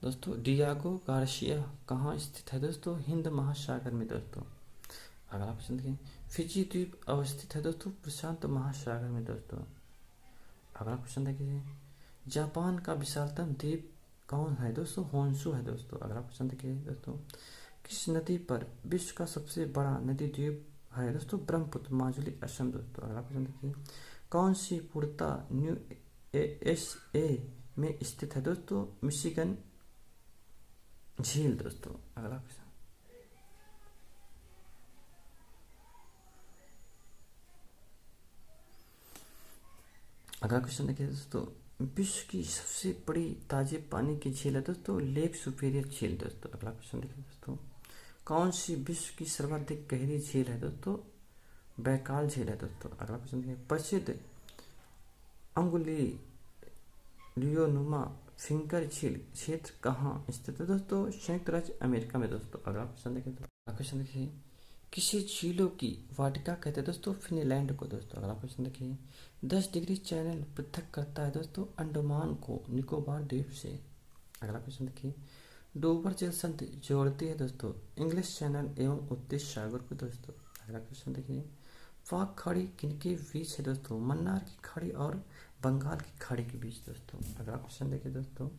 दोस्तों डियागो गार्सिया कहाँ स्थित है दोस्तों? हिंद महासागर में। दोस्तों अगला क्वेश्चन देखिए, फिजी द्वीप अवस्थित है दोस्तों प्रशांत महासागर में। दोस्तों अगला क्वेश्चन देखिए, जापान का विशालतम द्वीप कौन है दोस्तों? होन्शु है। दोस्तों अगला क्वेश्चन देखिए दोस्तों, किस नदी पर विश्व का सबसे बड़ा नदी द्वीप है दोस्तों? ब्रह्मपुत्र माजुली असम। दोस्तों अगला क्वेश्चन देखिए, कौन सी पूर्णता न्यू USA में स्थित है दोस्तों? मिशिगन झील। दोस्तों अगला क्वेश्चन, देखिए दोस्तों, विश्व की सबसे बड़ी ताजे पानी की झील है दोस्तों लेक सुपीरियर झील। दोस्तों अगला क्वेश्चन देखिए दोस्तों, कौन सी विश्व की सर्वाधिक गहरी झील है दोस्तों? बैकाल झील है। दोस्तों अगला क्वेश्चन देखिए, प्रसिद्ध अंगुली लियोनुमा फिंगर झील क्षेत्र कहाँ स्थित है दोस्तों? संयुक्त राज्य अमेरिका में। दोस्तों अगला क्वेश्चन देखिए, किसी झीलों की वाटिका कहते हैं दोस्तों? फिनलैंड को। दोस्तों अगला क्वेश्चन देखिए, 10 डिग्री चैनल पृथक करता है दोस्तों अंडमान को निकोबार द्वीप से। अगला क्वेश्चन देखिए, डोबर जल संधि जोड़ती है दोस्तों इंग्लिश चैनल एवं उत्तेज सागर को। दोस्तों अगला क्वेश्चन देखिए, पाक खाड़ी किनके बीच है दोस्तों? मन्नार की खाड़ी और बंगाल की खाड़ी के बीच। दोस्तों अगला क्वेश्चन देखिए दोस्तों,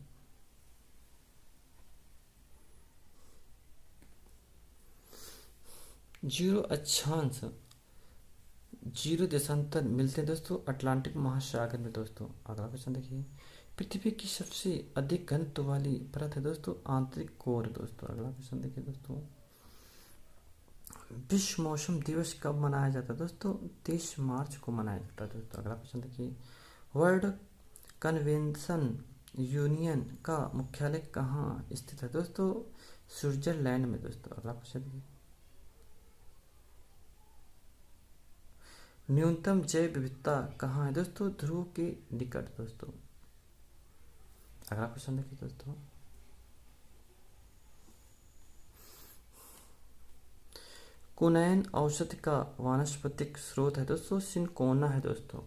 0.0 मिलते हैं दोस्तों अटलांटिक महासागर में। दोस्तों अगला क्वेश्चन देखिए, पृथ्वी की सबसे अधिक घनत्व वाली परत है दोस्तों आंतरिक कोर। दोस्तों अगला क्वेश्चन देखिए दोस्तों, विश्व मौसम दिवस कब मनाया जाता है दोस्तों? 23 मार्च को मनाया जाता है। दोस्तों अगला क्वेश्चन देखिए, वर्ल्ड कन्वेंशन यूनियन का मुख्यालय कहाँ स्थित है दोस्तों? स्विट्जरलैंड में। दोस्तों अगला क्वेश्चन देखिए, न्यूनतम जैव विविधता कहाँ है दोस्तों? ध्रुव के निकट। दोस्तों अगला क्वेश्चन देखिए दोस्तों, कुनैन औषधि का वानस्पतिक स्रोत है दोस्तों सिनकोना है। दोस्तों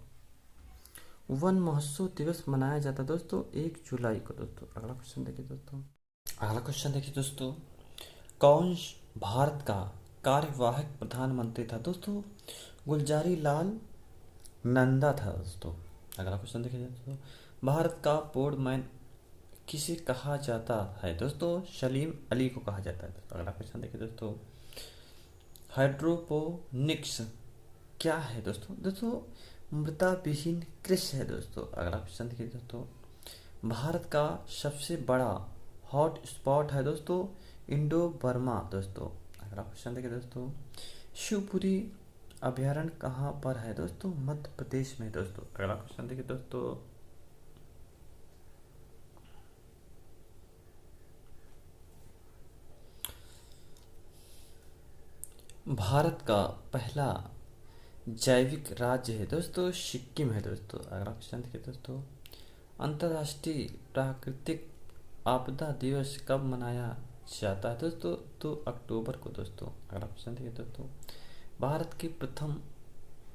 वन महोत्सव दिवस मनाया जाता है दोस्तों 1 जुलाई को। दोस्तों अगला क्वेश्चन देखिए दोस्तों, कौन भारत का कार्यवाहक प्रधानमंत्री था दोस्तों? गुलजारी लाल नंदा था। दोस्तों अगला क्वेश्चन देखिए दोस्तों, भारत का बोर्डमैन किसे कहा जाता है दोस्तों? सलीम अली को कहा जाता है। दोस्तों अगला क्वेश्चन देखिए दोस्तों, हाइड्रोपोनिक्स क्या है दोस्तों? मृदा विहीन कृषि है। दोस्तों अगला क्वेश्चन देखिए दोस्तों, भारत का सबसे बड़ा हॉट स्पॉट है दोस्तों इंडो बर्मा। दोस्तों अगला क्वेश्चन देखिए दोस्तों, शिवपुरी अभयारण्य कहाँ पर है दोस्तों? मध्य प्रदेश में। दोस्तों अगला क्वेश्चन देखिए दोस्तों, भारत का पहला जैविक राज्य है दोस्तों सिक्किम है। दोस्तों अगला क्वेश्चन देखिए दोस्तों, अंतर्राष्ट्रीय प्राकृतिक आपदा दिवस कब मनाया जाता है दोस्तों? 2 अक्टूबर को। दोस्तों अगला क्वेश्चन देखिए दोस्तों, भारत के प्रथम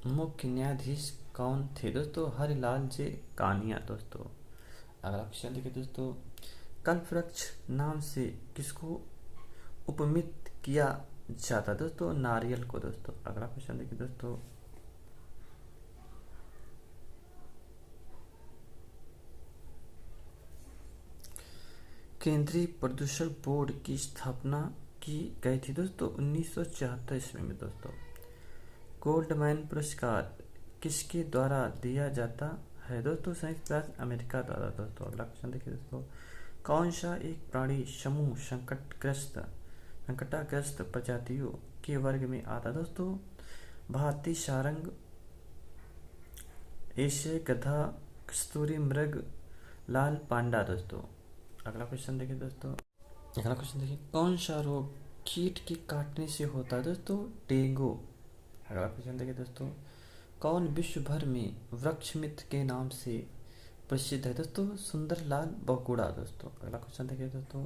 मुख्य न्यायाधीश कौन थे दोस्तों? हरिलाल जे कानिया। दोस्तों अगला क्वेश्चन देखिए दोस्तों, कल्पवृक्ष नाम से किसको उपमित किया जाता दोस्तों? नारियल को। दोस्तों अगला क्वेश्चन देखिए दोस्तों, केंद्रीय प्रदूषण बोर्ड की स्थापना की गई थी दोस्तों 1974 ईस्वी में दोस्तों। गोल्डमैन पुरस्कार किसके द्वारा दिया जाता है दोस्तों? संयुक्त राज्य अमेरिका द्वारा दोस्तों। अगला क्वेश्चन देखिए दोस्तों, कौन सा एक प्राणी समूह संकटाग्रस्त प्रजातियों के वर्ग में आता दोस्तों? भारतीय सारंग, एशियाई गधा, कस्तूरी मृग, लाल पांडा दोस्तों। अगला क्वेश्चन देखिए दोस्तों, कौन सा रोग कीट के काटने से होता है दोस्तों? डेंगू। अगला क्वेश्चन देखिए दोस्तों, कौन विश्व भर में वृक्ष मित्र के नाम से प्रसिद्ध है दोस्तों? सुंदरलाल बगुड़ा दोस्तों। अगला क्वेश्चन देखिए दोस्तों,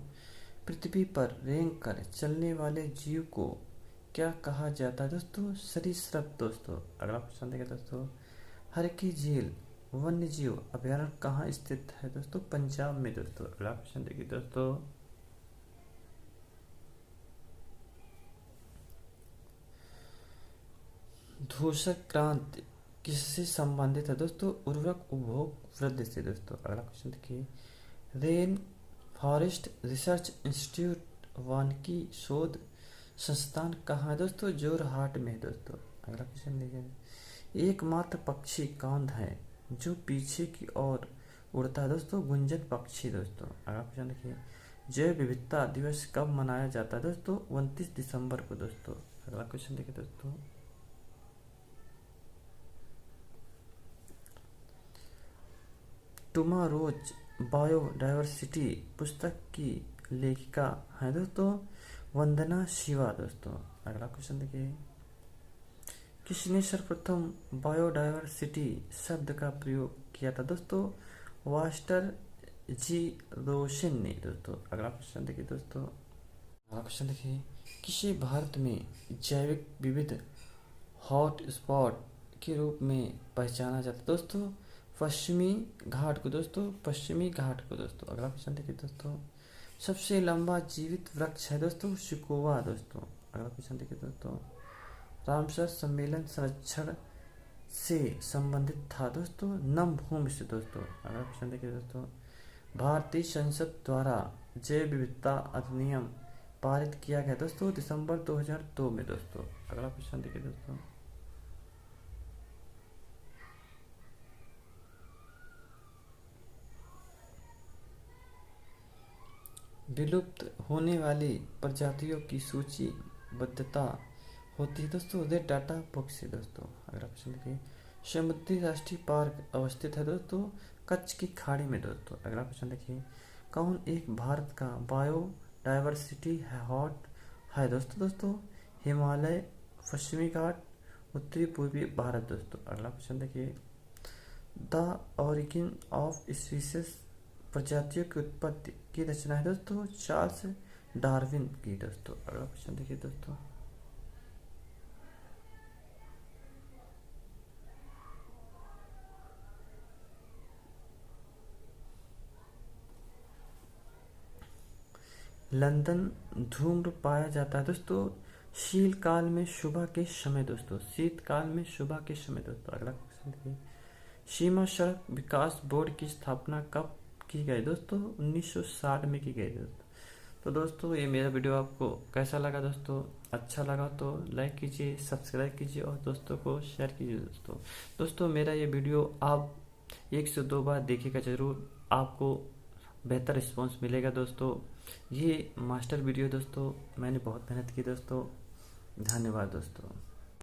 पृथ्वी पर रेंग कर चलने वाले जीव को क्या कहा जाता है दोस्तों? सरीसृप दोस्तों। अगला क्वेश्चन देखिए दोस्तों, हरकी झील वन्य जीव अभयारण्य कहाँ स्थित है दोस्तों? पंजाब में दोस्तों। अगला क्वेश्चन देखिए दोस्तों, धूसर क्रांति किससे संबंधित है दोस्तों? उर्वरक उपभोग वृद्धि से दोस्तों। अगला क्वेश्चन देखिए, रेन फॉरेस्ट रिसर्च इंस्टीट्यूट वानिकी शोध संस्थान कहाँ है दोस्तों? जोरहाट में दोस्तों। अगला क्वेश्चन देखिए, एकमात्र पक्षी कौन है जो पीछे की ओर उड़ता है दोस्तों? गुंजन पक्षी दोस्तों। अगला क्वेश्चन देखिए, जैव विविधता दिवस कब मनाया जाता है दोस्तों? 29 दिसंबर को दोस्तों। अगला क्वेश्चन देखिए दोस्तों, टुमारोज बायोडायवर्सिटी पुस्तक की लेखिका है दोस्तों? वंदना शिवा दोस्तों। अगला क्वेश्चन देखिए, किसने सर्वप्रथम बायोडायवर्सिटी शब्द का प्रयोग किया था दोस्तों? वास्टर जी रोशन ने दोस्तों। अगला क्वेश्चन देखिए दोस्तों, किसे भारत में जैविक विविध हॉट स्पॉट के रूप में पहचाना जाता है दोस्तों? पश्चिमी घाट को दोस्तों। अगला क्वेश्चन देखिए दोस्तों, सबसे लंबा जीवित वृक्ष है दोस्तों? शिकोवा दोस्तों। अगला क्वेश्चन देखिए दोस्तों, रामसर सम्मेलन संरक्षण से संबंधित था दोस्तों? नम भूमि से दोस्तों। अगला क्वेश्चन देखिए दोस्तों, भारतीय संसद द्वारा जैव विविधता अधिनियम पारित किया गया दोस्तों? दिसंबर 2002 में दोस्तों। अगला क्वेश्चन देखिए दोस्तों, विलुप्त होने वाली प्रजातियों की सूचीबद्धता होती है दोस्तों? रेड डाटा बुक से दोस्तों। अगला क्वेश्चन देखिए, समुद्री राष्ट्रीय पार्क अवस्थित है दोस्तों? कच्छ की खाड़ी में दोस्तों। अगला क्वेश्चन देखिए, कौन एक भारत का बायोडायवर्सिटी हॉट है दोस्तों? हिमालय, पश्चिमी घाट, उत्तरी पूर्वी भारत दोस्तों। अगला क्वेश्चन देखिए, द ऑरिजिन ऑफ स्पीसीज प्रजातियों की उत्पत्ति की रचना है दोस्तों? चार्ल्स डार्विन की दोस्तों। अगला क्वेश्चन देखिए दोस्तों, लंदन धूम्र पाया जाता है दोस्तों? शीतकाल में सुबह के समय दोस्तों। अगला क्वेश्चन देखिए, सीमा सड़क विकास बोर्ड की स्थापना कब की गई दोस्तों? 1960 में की गई दोस्तों। तो दोस्तों, ये मेरा वीडियो आपको कैसा लगा दोस्तों? अच्छा लगा तो लाइक कीजिए, सब्सक्राइब कीजिए और दोस्तों को शेयर कीजिए दोस्तों मेरा ये वीडियो आप 1 से 2 बार देखिएगा ज़रूर, आपको बेहतर रिस्पॉन्स मिलेगा दोस्तों। ये मास्टर वीडियो दोस्तों, मैंने बहुत मेहनत की दोस्तों। धन्यवाद दोस्तों।